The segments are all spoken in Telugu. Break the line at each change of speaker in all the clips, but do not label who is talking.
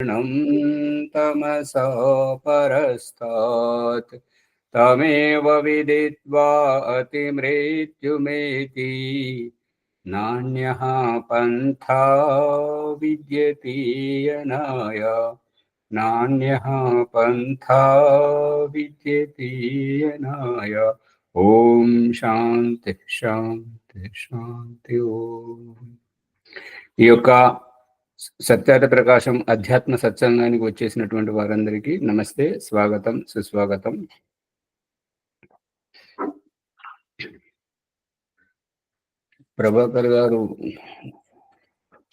तमसा परस्तात् तमेव विदित्वा अतिमृत्युमेति नान्यः पन्था विद्यते यनाय नान्यः पन्था विद्यते यनाय। ఓం శాంతి శాంతి శాంతి ఓం. ఈ యొక్క సత్యార్థ ప్రకాశం అధ్యాత్మ సత్సంగానికి వచ్చేసినటువంటి వారందరికీ నమస్తే, స్వాగతం, సుస్వాగతం. ప్రభాకర్ గారు,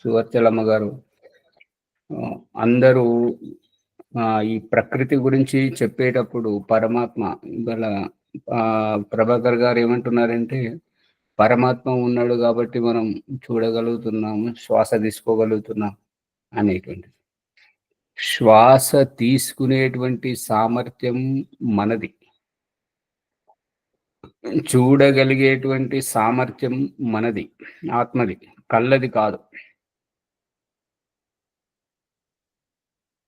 సువర్చలమ్మ గారు అందరూ ఈ ప్రకృతి గురించి చెప్పేటప్పుడు పరమాత్మ గల ప్రభాకర్ గారు ఏమంటున్నారంటే, పరమాత్మ ఉన్నాడు కాబట్టి మనం చూడగలుగుతున్నాము, శ్వాస తీసుకోగలుగుతున్నాం అనేటువంటి. శ్వాస తీసుకునేటువంటి సామర్థ్యం మనది, చూడగలిగేటువంటి సామర్థ్యం మనది, ఆత్మది, కళ్ళది కాదు.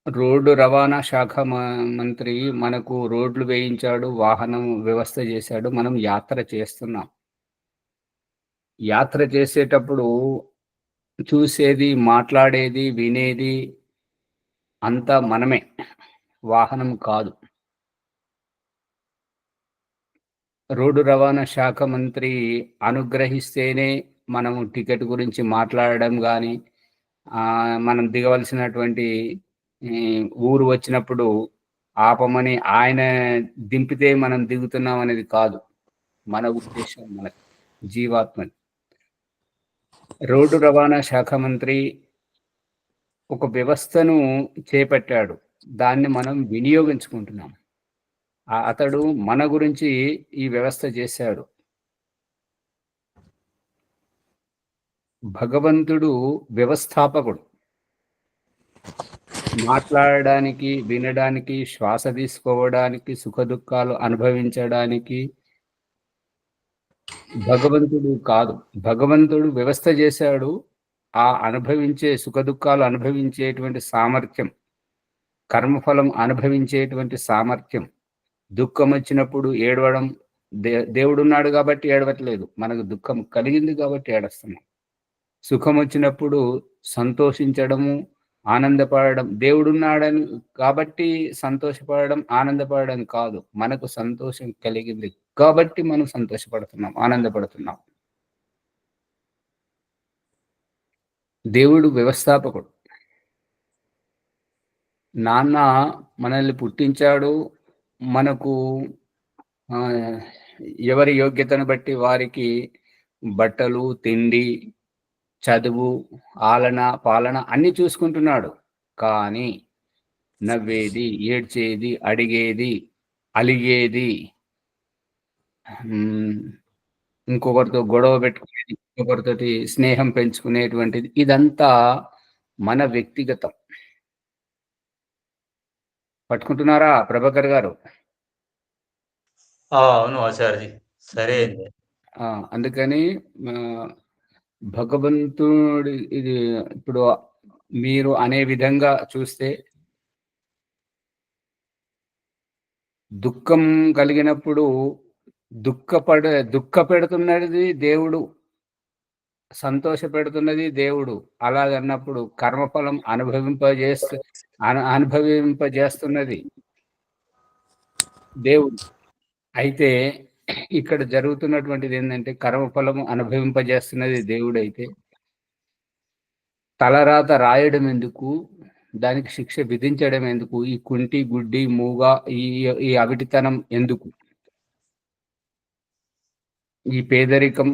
రోడ్డు రవాణా శాఖ మంత్రి మనకు రోడ్లు వేయించాడు, వాహనం వ్యవస్థ చేశాడు, మనం యాత్ర చేస్తున్నాం. యాత్ర చేసేటప్పుడు చూసేది, మాట్లాడేది, వినేది అంతా మనమే, వాహనం కాదు. రోడ్డు రవాణా శాఖ మంత్రి అనుగ్రహిస్తేనే మనము టికెట్ గురించి మాట్లాడడం కానీ, మనం దిగవలసినటువంటి ఊరు వచ్చినప్పుడు ఆపమని ఆయన దింపితే మనం దిగుతున్నాం అనేది కాదు మన ఉద్దేశం, మన జీవాత్మని. రోడ్డు రవాణా శాఖ మంత్రి ఒక వ్యవస్థను చేపట్టాడు, దాన్ని మనం వినియోగించుకుంటున్నాం. అతడు మన గురించి ఈ వ్యవస్థ చేశాడు. భగవంతుడు వ్యవస్థాపకుడు. మాట్లాడడానికి, వినడానికి, శ్వాస తీసుకోవడానికి, సుఖదుఖాలు అనుభవించడానికి భగవంతుడు కాదు. భగవంతుడు వ్యవస్థ చేశాడు. ఆ అనుభవించే సుఖదుఖాలు అనుభవించేటువంటి సామర్థ్యం, కర్మఫలం అనుభవించేటువంటి సామర్థ్యం, దుఃఖం వచ్చినప్పుడు ఏడవడం, దేవుడున్నాడు కాబట్టి ఏడవట్లేదు, మనకు దుఃఖం కలిగింది కాబట్టి ఏడుస్తున్నాం. సుఖం వచ్చినప్పుడు సంతోషించడము, ఆనందపడడం, దేవుడున్నాడని కాబట్టి సంతోషపడడం, ఆనందపడడం కాదు, మనకు సంతోషం కలిగింది కాబట్టి మనం సంతోషపడుతున్నాం, ఆనందపడుతున్నాం. దేవుడు వ్యవస్థాపకుడు. నాన్న మనల్ని పుట్టించాడు. మనకు ఎవరి యోగ్యతను బట్టి వారికి బట్టలు, తిండి, చదువు, ఆలన, పాలన అన్ని చూసుకుంటున్నాడు. కానీ నవ్వేది, ఏడ్చేది, అడిగేది, అలిగేది, ఇంకొకరితో గొడవ పెట్టుకునేది, ఇంకొకరితోటి స్నేహం పెంచుకునేటువంటిది, ఇదంతా మన వ్యక్తిగతం. పట్టుకుంటున్నారా ప్రభాకర్ గారు?
అవును ఆచార్యజీ, సరే.
అందుకని భగవంతుడి ఇది ఇప్పుడు మీరు అనే విధంగా చూస్తే, దుఃఖం కలిగినప్పుడు దుఃఖ పెడుతున్నది దేవుడు, సంతోషపెడుతున్నది దేవుడు. అలాగన్నప్పుడు కర్మఫలం అనుభవింపజేస్తున్నది దేవుడు. అయితే ఇక్కడ జరుగుతున్నటువంటిది ఏంటంటే, కర్మఫలము అనుభవింపజేస్తున్నది దేవుడైతే తలరాత రాయడం ఎందుకు, దానికి శిక్ష విధించడం ఎందుకు, ఈ కుంటి, గుడ్డి, మూగ, ఈ అవిటితనం ఎందుకు, ఈ పేదరికం,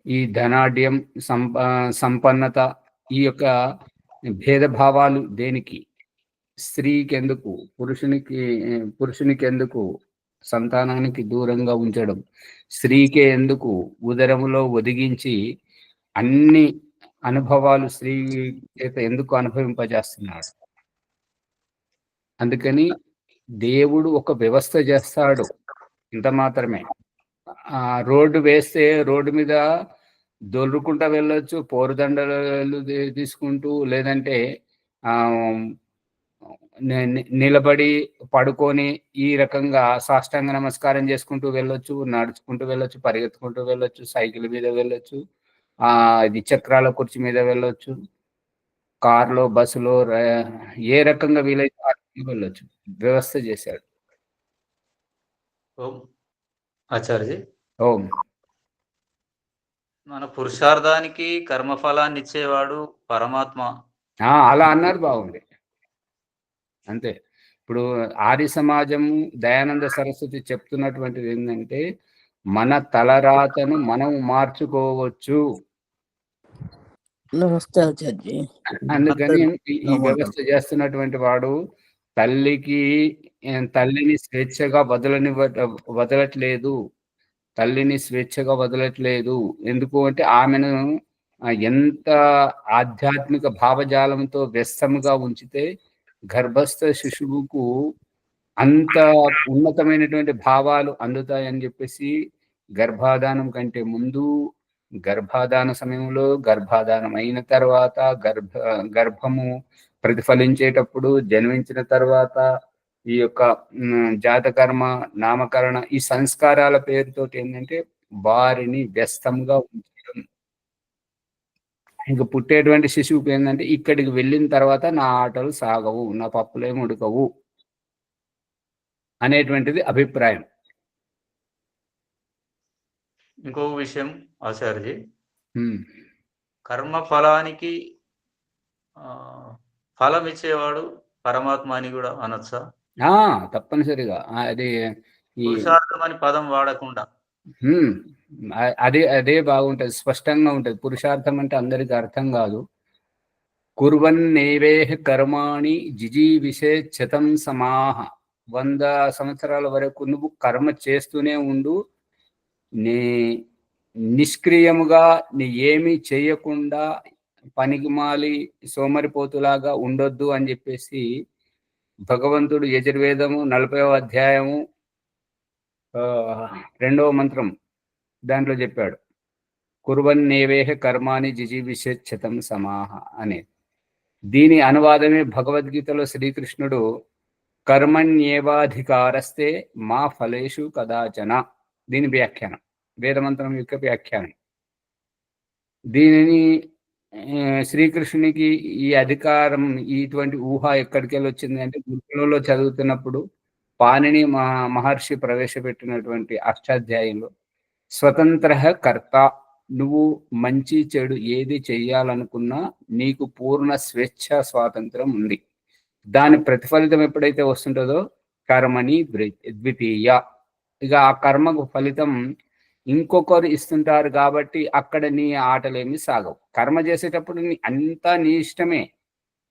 ఈ ధనాఢ్యం, సంపన్నత, ఈ యొక్క భేదభావాలు దేనికి? స్త్రీకి ఎందుకు, పురుషునికి ఎందుకు సంతానానికి దూరంగా ఉంచడం, స్త్రీకే ఎందుకు ఉదరములో ఒదిగించి అన్ని అనుభవాలు స్త్రీ చేత ఎందుకు అనుభవింపజేస్తున్నాడు? అందుకని దేవుడు ఒక వ్యవస్థ చేస్తాడు, ఇంత మాత్రమే. రోడ్డు వేస్తే రోడ్డు మీద దొర్లుకుంటా వెళ్ళొచ్చు, పోరుదండలు తీసుకుంటూ, లేదంటే నిలబడి, పడుకొని ఈ రకంగా సాష్టాంగ నమస్కారం చేసుకుంటూ వెళ్ళొచ్చు, నడుచుకుంటూ వెళ్ళొచ్చు, పరిగెత్తుకుంటూ వెళ్ళొచ్చు, సైకిల్ మీద వెళ్ళొచ్చు, ద్విచక్రాల కుర్చీ మీద వెళ్ళొచ్చు, కార్‌లో, బస్సులో ఏ రకంగా వీలైతే ఆ రకంగా వెళ్ళొచ్చు. వ్యవస్థ చేశాడు.
ఓం ఆచార్యజీ.
ఓం.
మన పురుషార్థానికి కర్మఫలాన్నిచ్చేవాడు పరమాత్మ.
అలా అన్నారు బాగుంది. అంతే. ఇప్పుడు ఆర్య సమాజము, దయానంద సరస్వతి చెప్తున్నటువంటిది ఏందంటే, మన తలరాతను మనం మార్చుకోవచ్చు.
నమస్తే ఆచార్య.
అందుకని ఈ వ్యవస్థ చేస్తున్నటువంటి వాడు తల్లిని స్వేచ్ఛగా వదలట్లేదు. తల్లిని స్వేచ్ఛగా వదలట్లేదు. ఎందుకు అంటే ఆమెను ఎంత ఆధ్యాత్మిక భావజాలంతో వ్యస్తముగా ఉంచితే గర్భస్థ శిశువుకు అంత ఉన్నతమైనటువంటి భావాలు అందుతాయని చెప్పేసి గర్భాధానం కంటే ముందు, గర్భాధాన సమయంలో, గర్భాధానం అయిన తర్వాత, గర్భము ప్రతిఫలించేటప్పుడు, జన్మించిన తర్వాత ఈ యొక్క జాతకర్మ, నామకరణ ఈ సంస్కారాల పేరుతోటి ఏంటంటే వారిని వ్యస్తంగా ఉంచడం. ఇంక పుట్టేటువంటి శిశువుకి ఏంటంటే ఇక్కడికి వెళ్ళిన తర్వాత నా ఆటలు సాగవు, నా పప్పులేమి ఉడకవు అనేటువంటిది అభిప్రాయం.
ఇంకొక విషయం ఆచార్యజీ,
హ్మ్.
కర్మ ఫలానికి ఫలం ఇచ్చేవాడు పరమాత్మ అని కూడా అనొచ్చా?
తప్పనిసరిగా. అది ఈ
పురుషార్థం అని పదం వాడకుండా.
అదే బాగుంటది. స్పష్టంగా ఉంటది. పురుషార్థం అంటే అందరికి అర్థం కాదు. కుర్వన్నేవేహ కర్మాణి జిజీవిషేచ్ఛతం సమాహ. 100 సంవత్సరాల వరకు నువ్వు కర్మ చేస్తూనే ఉండు, నిష్క్రియముగా నీ ఏమీ చేయకుండా పనికిమాలి సోమరిపోతులాగా ఉండొద్దు అని చెప్పేసి భగవంతుడు యజుర్వేదము 40వ అధ్యాయము 2వ మంత్రం దాంట్లో చెప్పాడు. కుర్వన్నేవేహ కర్మాని జిజీవిషేచ్ఛతం సమాహ అనే. దీని అనువాదమే భగవద్గీతలో శ్రీకృష్ణుడు కర్మణ్యేవాధికారస్తే మా ఫలేషు కదాచన. దీని వ్యాఖ్యానం, వేదమంత్రం యొక్క వ్యాఖ్యానం. దీనిని శ్రీకృష్ణునికి ఈ అధికారం, ఇటువంటి ఊహ ఎక్కడికి వెళ్ళి వచ్చింది అంటే గురుకులంలో చదువుతున్నప్పుడు పాణిని మహర్షి ప్రవేశపెట్టినటువంటి అష్టాధ్యాయంలో స్వతంత్ర కర్త, నువ్వు మంచి చెడు ఏది చెయ్యాలనుకున్నా నీకు పూర్ణ స్వేచ్ఛ స్వాతంత్రం ఉంది. దాని ప్రతిఫలితం ఎప్పుడైతే వస్తుంటుందో కర్మని ద్వితీయ, ఇక ఆ కర్మకు ఫలితం ఇంకొకరు ఇస్తుంటారు కాబట్టి అక్కడ నీ ఆటలేమి సాగవు. కర్మ చేసేటప్పుడు అంతా నీ ఇష్టమే,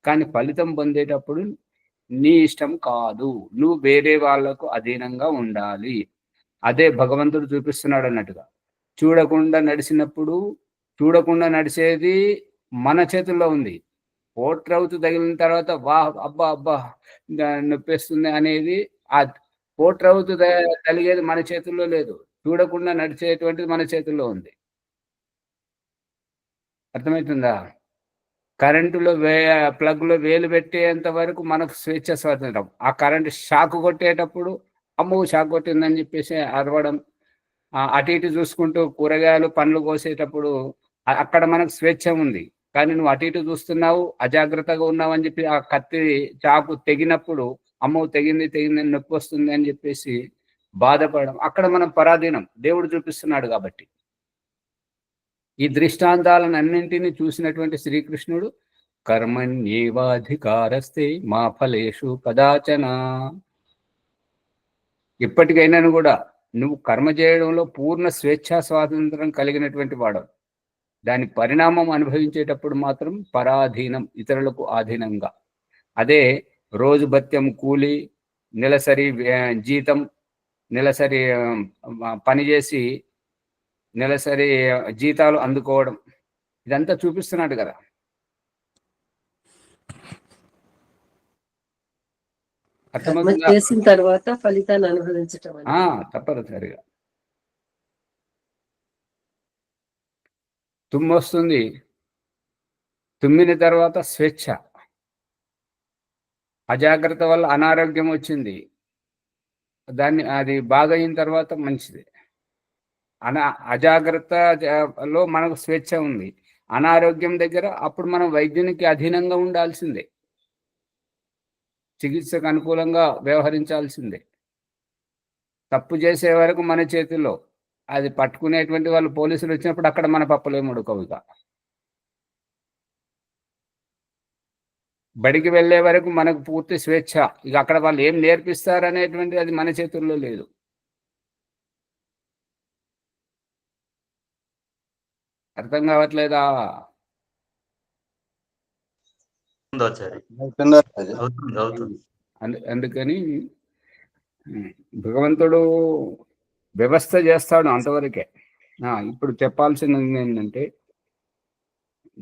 కానీ ఫలితం పొందేటప్పుడు నీ ఇష్టం కాదు, నువ్వు వేరే వాళ్లకు అధీనంగా ఉండాలి. అదే భగవంతుడు చూపిస్తున్నాడు అన్నట్టుగా. చూడకుండా నడిచేది మన చేతుల్లో ఉంది. పోట్రవుతు తగిలిన తర్వాత అబ్బా అబ్బా నొప్పేస్తుంది అనేది, ఆ పోట్రవుతు తగిలేది మన చేతుల్లో లేదు. చూడకుండా నడిచేటువంటిది మన చేతుల్లో ఉంది. అర్థమవుతుందా? కరెంటులో ప్లగ్లో వేలు పెట్టేంత వరకు మనకు స్వేచ్ఛ స్వాతంత్రం. ఆ కరెంటు షాక్ కొట్టేటప్పుడు అమ్మో షాక్ కొట్టిందని చెప్పేసి అరవడం, అటు ఇటు చూసుకుంటూ కూరగాయలు పండ్లు కోసేటప్పుడు అక్కడ మనకు స్వేచ్ఛ ఉంది. కానీ నువ్వు అటు ఇటు చూస్తున్నావు, అజాగ్రత్తగా ఉన్నావు అని చెప్పి ఆ కత్తి చాకు తెగినప్పుడు అమ్మో తెగింది నొప్పి వస్తుంది అని చెప్పేసి బాధపడడం, అక్కడ మనం పరాధీనం. దేవుడు చూపిస్తున్నాడు కాబట్టి. ఈ దృష్టాంతాలను అన్నింటినీ చూసినటువంటి శ్రీకృష్ణుడు కర్మణ్యేవాధికారస్తే మా ఫలేషు కదాచన. ఇప్పటికైనా కూడా నువ్వు కర్మ చేయడంలో పూర్ణ స్వేచ్ఛా స్వాతంత్రం కలిగినటువంటి వాడు. దాని పరిణామం అనుభవించేటప్పుడు మాత్రం పరాధీనం, ఇతరులకు ఆధీనంగా. అదే రోజు భత్యం, కూలి, నెలసరి జీతం, నెలసరి పనిచేసి నెలసరి జీతాలు అందుకోవడం, ఇదంతా చూపిస్తున్నాడు కదా.
చేసిన తర్వాత ఫలితాన్ని అనుభవించటం
తప్పనిసరిగా. తుమ్మొస్తుంది, తుమ్మిన తర్వాత స్వేచ్ఛ. అజాగ్రత్త వల్ల అనారోగ్యం వచ్చింది, అది బాగయిన తర్వాత మంచిది. అజాగ్రత్తలో మనకు స్వేచ్ఛ ఉంది, అనారోగ్యం దగ్గర అప్పుడు మనం వైద్యునికి అధీనంగా ఉండాల్సిందే, చికిత్సకు అనుకూలంగా వ్యవహరించాల్సిందే. తప్పు చేసే వరకు మన చేతుల్లో, అది పట్టుకునేటువంటి వాళ్ళు పోలీసులు వచ్చినప్పుడు అక్కడ మన పప్పులేం ఉడకవు. ఇక బడికి వెళ్ళే వరకు మనకు పూర్తి స్వేచ్ఛ. ఇక అక్కడ వాళ్ళు ఏం నేర్పిస్తారు అనేటువంటిది అది మన చేతుల్లో లేదు. అర్థం కావట్లేదా? అందుకని భగవంతుడు వ్యవస్థ చేస్తాడు అంతవరకే. ఇప్పుడు చెప్పాల్సింది ఏంటంటే,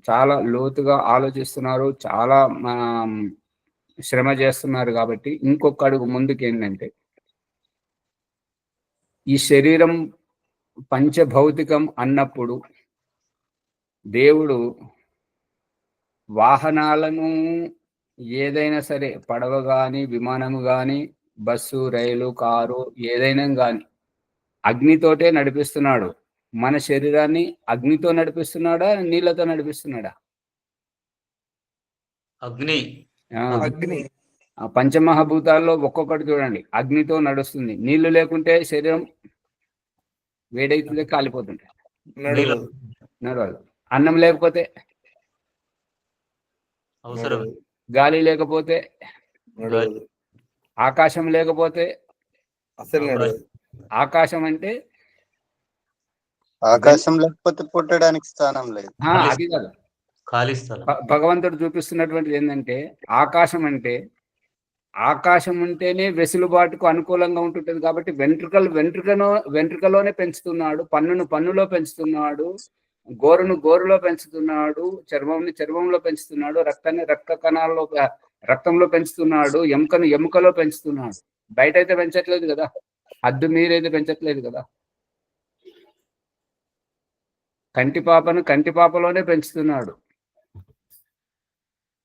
చాలా లోతుగా ఆలోచిస్తున్నారు, చాలా శ్రమ చేస్తున్నారు కాబట్టి ఇంకొక అడుగు ముందుకు ఏంటంటే, ఈ శరీరం పంచభౌతికం అన్నప్పుడు దేవుడు వాహనాలను ఏదైనా సరే, పడవ కానీ, విమానము కానీ, బస్సు, రైలు, కారు ఏదైనా కానీ అగ్నితోటే నడిపిస్తున్నాడు. మన శరీరాన్ని అగ్నితో నడిపిస్తున్నాడా, నీళ్ళతో నడిపిస్తున్నాడా?
అగ్ని.
పంచమహాభూతాల్లో ఒక్కొక్కటి చూడండి, అగ్నితో నడుస్తుంది. నీళ్లు లేకుంటే శరీరం వేడైతుందే, కాలిపోతుంటే నడవదు. అన్నం లేకపోతే,
అవసరం.
గాలి లేకపోతే, ఆకాశం లేకపోతే
అసలు
ఆకాశం అంటే
ఆకాశం లేకపోతే పుట్టడానికి స్థానం లేదు.
అది కాదు,
ఖాళీ స్థలం.
భగవంతుడు చూపిస్తున్నటువంటిది ఏంటంటే, ఆకాశం అంటే, ఆకాశం ఉంటేనే వెసులుబాటుకు అనుకూలంగా ఉంటుంటది. కాబట్టి వెంట్రుకలోనే పెంచుతున్నాడు, పన్నులో పెంచుతున్నాడు, గోరును గోరులో పెంచుతున్నాడు, చర్మంలో పెంచుతున్నాడు, రక్తాన్ని రక్తంలో పెంచుతున్నాడు, ఎముకలో పెంచుతున్నాడు. బయట అయితే పెంచట్లేదు కదా, హద్దు మీరైతే పెంచట్లేదు కదా. కంటిపాపలోనే పెంచుతున్నాడు.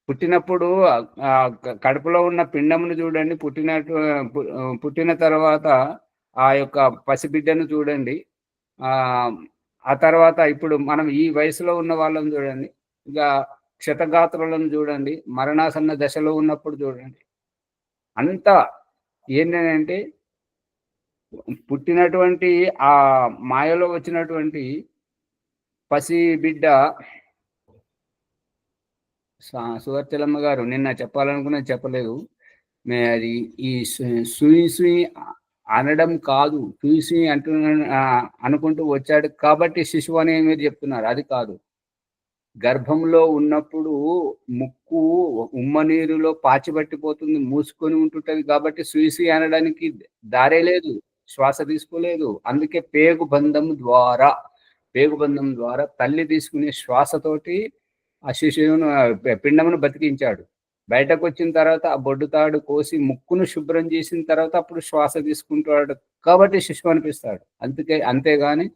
పుట్టినప్పుడు కడుపులో ఉన్న పిండమును చూడండి, పుట్టిన తర్వాత ఆ యొక్క పసిబిడ్డను చూడండి, ఆ తర్వాత ఇప్పుడు మనం ఈ వయసులో ఉన్న వాళ్ళని చూడండి, ఇక క్షతగాత్రులను చూడండి, మరణాసన్న దశలో ఉన్నప్పుడు చూడండి. అంతా ఏంటంటే, పుట్టినటువంటి ఆ మాయలో వచ్చినటువంటి పసిబిడ్డ. సువర్చలమ్మ గారు నిన్న చెప్పాలనుకున్నా చెప్పలేదు. అది ఈ సుయి అనడం కాదు, సుయి అనుకుంటూ వచ్చాడు కాబట్టి శిశువు అని మీరు చెప్తున్నారు, అది కాదు. గర్భంలో ఉన్నప్పుడు ముక్కు ఉమ్మనీరులో పాచిపట్టిపోతుంది, మూసుకొని ఉంటుంటది కాబట్టి సుయి అనడానికి దారే లేదు, శ్వాస తీసుకోలేదు. అందుకే పేగుబంధం ద్వారా తల్లి తీసుకునే శ్వాసతోటి ఆ శిశువును, పిండమును బతికించాడు. బయటకు వచ్చిన తర్వాత ఆ బొడ్డుతాడు కోసి ముక్కును శుభ్రం చేసిన తర్వాత అప్పుడు శ్వాస తీసుకుంటాడు కాబట్టి శిశువు అనిపిస్తాడు. అంతేగాని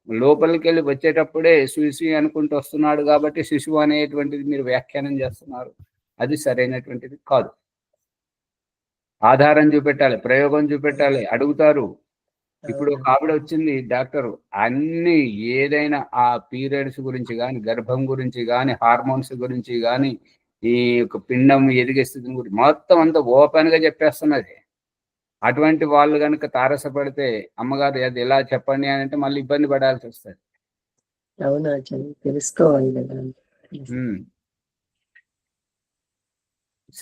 లోపలికి వెళ్ళి వచ్చేటప్పుడే సుయి అనుకుంటూ వస్తున్నాడు కాబట్టి శిశువు అనేటువంటిది మీరు వ్యాఖ్యానం చేస్తున్నారు, అది సరైనటువంటిది కాదు. ఆధారం చూపెట్టాలి, ప్రయోగం చూపెట్టాలి. అడుగుతారు. ఇప్పుడు ఒక ఆవిడ వచ్చింది డాక్టర్, అన్ని ఏదైనా ఆ పీరియడ్స్ గురించి కానీ, గర్భం గురించి కానీ, హార్మోన్స్ గురించి కానీ, ఈ యొక్క పిండం ఎదిగే స్థితి గురించి మొత్తం అంతా ఓపెన్ గా చెప్పేస్తున్నది. అటువంటి వాళ్ళు కనుక తారసపడితే, అమ్మగారు అది ఎలా చెప్పండి అని అంటే మళ్ళీ ఇబ్బంది పడాల్సి వస్తుంది.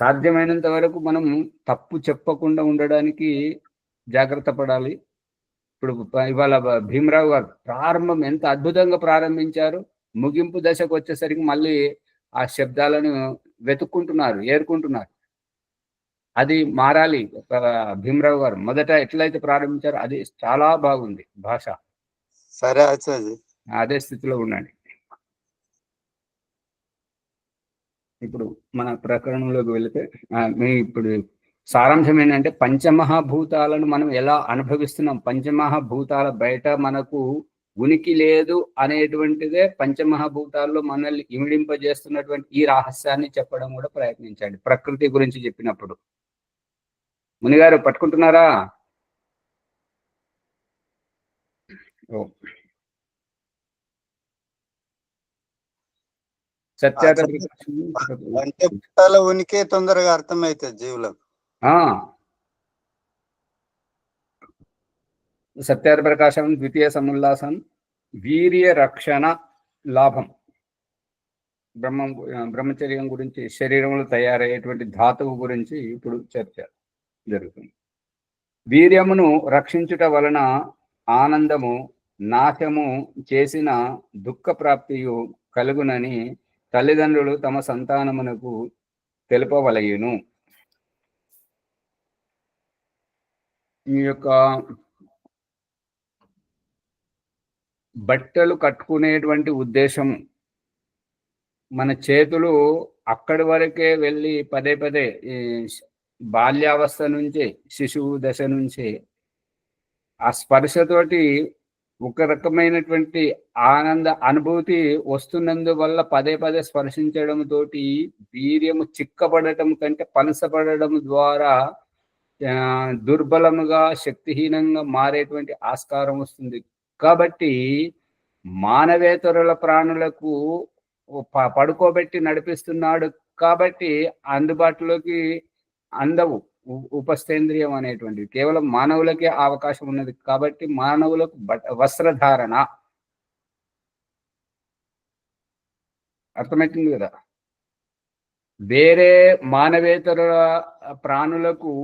సాధ్యమైనంత వరకు మనం తప్పు చెప్పకుండా ఉండడానికి జాగ్రత్త పడాలి. ఇప్పుడు ఇవాళ భీమరావు గారు ప్రారంభం ఎంత అద్భుతంగా ప్రారంభించారు, ముగింపు దశకు వచ్చేసరికి మళ్ళీ ఆ శబ్దాలను ఏరుకుంటున్నారు. అది మారాలి. భీమరావు గారు మొదట ఎట్లయితే ప్రారంభించారో అది చాలా బాగుంది భాష.
సరే ఆచార్య,
అదే స్థితిలో ఉండండి. ఇప్పుడు మన ప్రకరణంలోకి వెళితే ఇప్పుడు సారాంశం ఏంటంటే, పంచమహాభూతాలను మనం ఎలా అనుభవిస్తున్నాం. పంచమహాభూతాల బయట మనకు ఉనికి లేదు అనేటువంటిదే పంచమహాభూతాల్లో మనల్ని ఇమిడింపజేస్తున్నటువంటి ఈ రహస్యాన్ని చెప్పడం కూడా ప్రయత్నించండి ప్రకృతి గురించి చెప్పినప్పుడు. మునిగారు పట్టుకుంటున్నారా? సత్యాత
పంచభూతాల ఉనికి తొందరగా అర్థమైతుంది జీవులకు.
సత్యార ప్రకాశం ద్వితీయ సముల్లాసం వీర్య రక్షణ లాభం. బ్రహ్మచర్యం గురించి, శరీరంలో తయారయ్యేటువంటి ధాతువు గురించి ఇప్పుడు చర్చ జరుగుతుంది. వీర్యమును రక్షించుట వలన ఆనందము, నాశము చేసిన దుఃఖ ప్రాప్తియు కలుగునని తల్లిదండ్రులు తమ సంతానమునకు తెలుపవలయును. ఈ యొక్క బట్టలు కట్టుకునేటువంటి ఉద్దేశం, మన చేతులు అక్కడి వరకే వెళ్ళి పదే పదే బాల్యావస్థ నుంచే, శిశువు దశ నుంచే ఆ స్పర్శతోటి ఒక రకమైనటువంటి ఆనంద అనుభూతి వస్తున్నందువల్ల పదే పదే స్పర్శించడంతో వీర్యము చిక్కబడటం కంటే పనసపడడం ద్వారా దుర్బలముగా, శక్తిహీనంగా మారేటువంటి ఆస్కారం వస్తుంది. కాబట్టి మానవేతరుల ప్రాణులకు పడుకోబెట్టి నడిపిస్తున్నాడు కాబట్టి అందుబాటులోకి అందవు. ఉపస్థేంద్రియం అనేటువంటిది కేవలం మానవులకే అవకాశం ఉన్నది కాబట్టి మానవులకు వస్త్రధారణ అర్థమవుతుంది కదా. వేరే మానవేతర ప్రాణులకు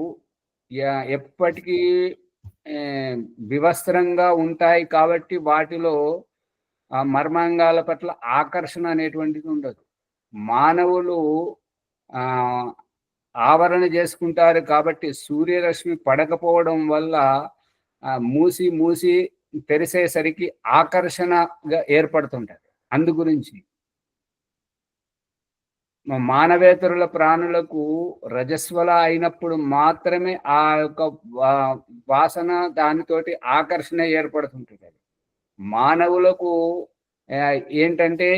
ఎప్పటికీ వివస్త్రంగా ఉంటాయి కాబట్టి వాటిలో మర్మాంగాల పట్ల ఆకర్షణ అనేటువంటిది ఉండదు. మానవులు ఆవరణ చేసుకుంటారు కాబట్టి సూర్యరశ్మి పడకపోవడం వల్ల మూసి మూసి తెరిసేసరికి ఆకర్షణగా ఏర్పడుతుంటది. అందు గురించి మానవేతరుల ప్రాణులకు రజస్వల అయినప్పుడు మాత్రమే ఆ యొక్క వాసన దానితోటి ఆకర్షణ ఏర్పడుతుంటుంది. మానవులకు ఏంటంటే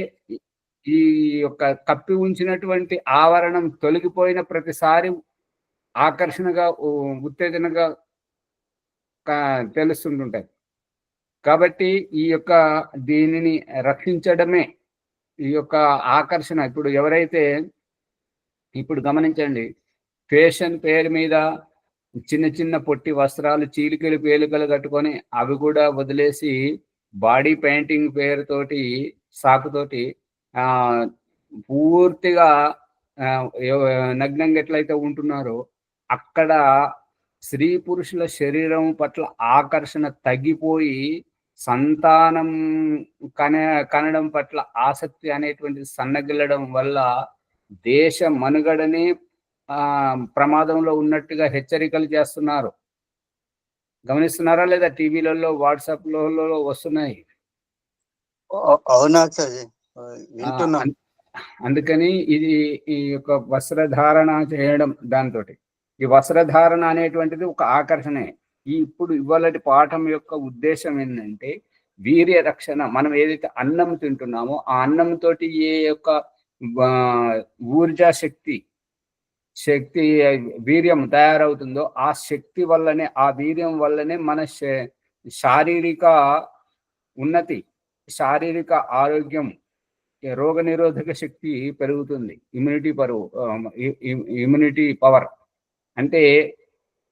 ఈ యొక్క కప్పి ఉంచినటువంటి ఆవరణం తొలగిపోయిన ప్రతిసారి ఆకర్షణగా, ఉత్తేజనగా తెలుస్తుంటుంటాయి. కాబట్టి ఈ యొక్క దీనిని రక్షించడమే ఈ యొక్క ఆకర్షణ. ఇప్పుడు ఎవరైతే ఇప్పుడు గమనించండి, ఫ్యాషన్ పేరు మీద చిన్న చిన్న పొట్టి వస్త్రాలు, చీలికలు పేలికలు కట్టుకొని అవి కూడా వదిలేసి బాడీ పెయింటింగ్ పేరుతోటి, సాకుతోటి పూర్తిగా నగ్నంగా ఎట్లయితే ఉంటున్నారో అక్కడ స్త్రీ పురుషుల శరీరం పట్ల ఆకర్షణ తగ్గిపోయి సంతానం కనడం పట్ల ఆసక్తి అనేటువంటిది సన్నగిల్లడం వల్ల దేశ మనుగడని ప్రమాదంలో ఉన్నట్టుగా హెచ్చరికలు చేస్తున్నారు. గమనిస్తున్నారా లేదా? టీవీలలో, వాట్సాప్లలో వస్తున్నాయి.
అవునా?
అందుకని ఇది ఈ యొక్క వస్త్రధారణ చేయడం, దాంతో ఈ వస్త్రధారణ అనేటువంటిది ఒక ఆకర్షణే. ఇప్పుడు ఇవాళటి పాఠం యొక్క ఉద్దేశం ఏంటంటే వీర్య రక్షణ. మనం ఏదైతే అన్నం తింటున్నామో ఆ అన్నంతో ఏ యొక్క ఊర్జా శక్తి వీర్యం తయారవుతుందో ఆ శక్తి వల్లనే, ఆ వీర్యం వల్లనే మన శారీరక ఉన్నతి, శారీరక ఆరోగ్యం, రోగ నిరోధక శక్తి పెరుగుతుంది. ఇమ్యూనిటీ పవర్ అంటే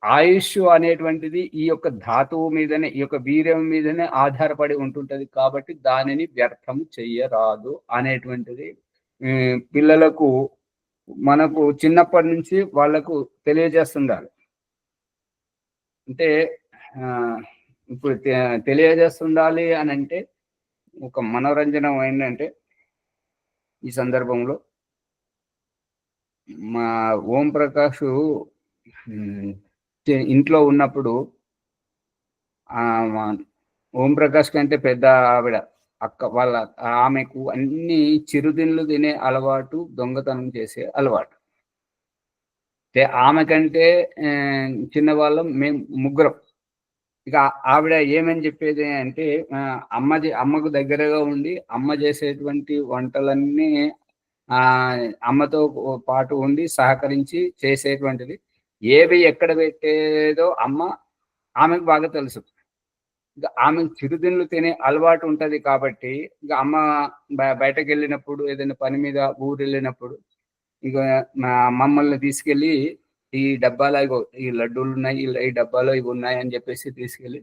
ఆయుష్ అనేటువంటిది ఈ యొక్క ధాతువు మీదనే, ఈ యొక్క వీర్యం మీదనే ఆధారపడి ఉంటుంటది. కాబట్టి దానిని వ్యర్థం చెయ్యరాదు అనేటువంటిది పిల్లలకు మనకు చిన్నప్పటి నుంచి వాళ్లకు తెలియజేస్తుండాలి. అంటే ఇప్పుడు తెలియజేస్తుండాలి అని అంటే ఒక మనోరంజనం ఏంటంటే ఈ సందర్భంలో మా ఓం ప్రకాష్ ఇంట్లో ఉన్నప్పుడు ఓం ప్రకాష్ కంటే పెద్ద ఆవిడ అక్క వాళ్ళ ఆమెకు అన్ని చిరుతిండ్లు తినే అలవాటు, దొంగతనం చేసే అలవాటు. ఆమె కంటే చిన్నవాళ్ళం మేము ముగ్గురం. ఇక ఆవిడ ఏమని చెప్పేది అంటే అమ్మకు దగ్గరగా ఉండి అమ్మ చేసేటువంటి వంటలన్నీ అమ్మతో పాటు ఉండి సహకరించి చేసేటువంటిది. ఏవి ఎక్కడ పెట్టేదో ఆమెకు బాగా తెలుసు. ఇక ఆమెకు చిరుతిండ్లు తినే అలవాటు ఉంటది కాబట్టి ఇక అమ్మ బయటకు వెళ్ళినప్పుడు ఏదైనా పని మీద ఊరు వెళ్ళినప్పుడు ఇక మమ్మల్ని తీసుకెళ్ళి ఈ డబ్బాలో ఇగో ఈ లడ్డూలు ఉన్నాయి, ఈ డబ్బాలో ఇవి ఉన్నాయి అని చెప్పేసి తీసుకెళ్ళి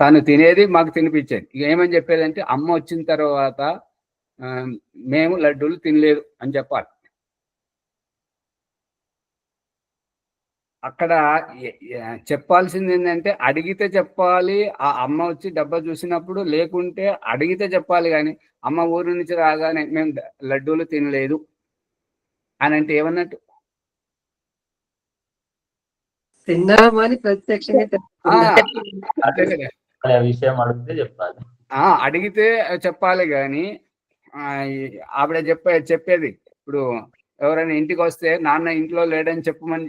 తను తినేది మాకు తినిపించేది. ఇక ఏమని చెప్పేదంటే అమ్మ వచ్చిన తర్వాత మేము లడ్డూలు తినలేదు అని చెప్పాలి. అక్కడ చెప్పాల్సింది ఏంటంటే అడిగితే చెప్పాలి. ఆ అమ్మ వచ్చి డబ్బా చూసినప్పుడు, లేకుంటే అడిగితే చెప్పాలి. కానీ అమ్మ ఊరి నుంచి రాగానే మేము లడ్డూలు తినలేదు అని అంటే ఏమన్నట్టు?
తిన్నామని ప్రత్యక్షంగా
అదే కదా,
విషయం అడిగితే చెప్పాలి.
అడిగితే చెప్పాలి. కానీ ఆవిడ చెప్పేది ఇప్పుడు ఎవరైనా ఇంటికి వస్తే నాన్న ఇంట్లో లేడని చెప్పమని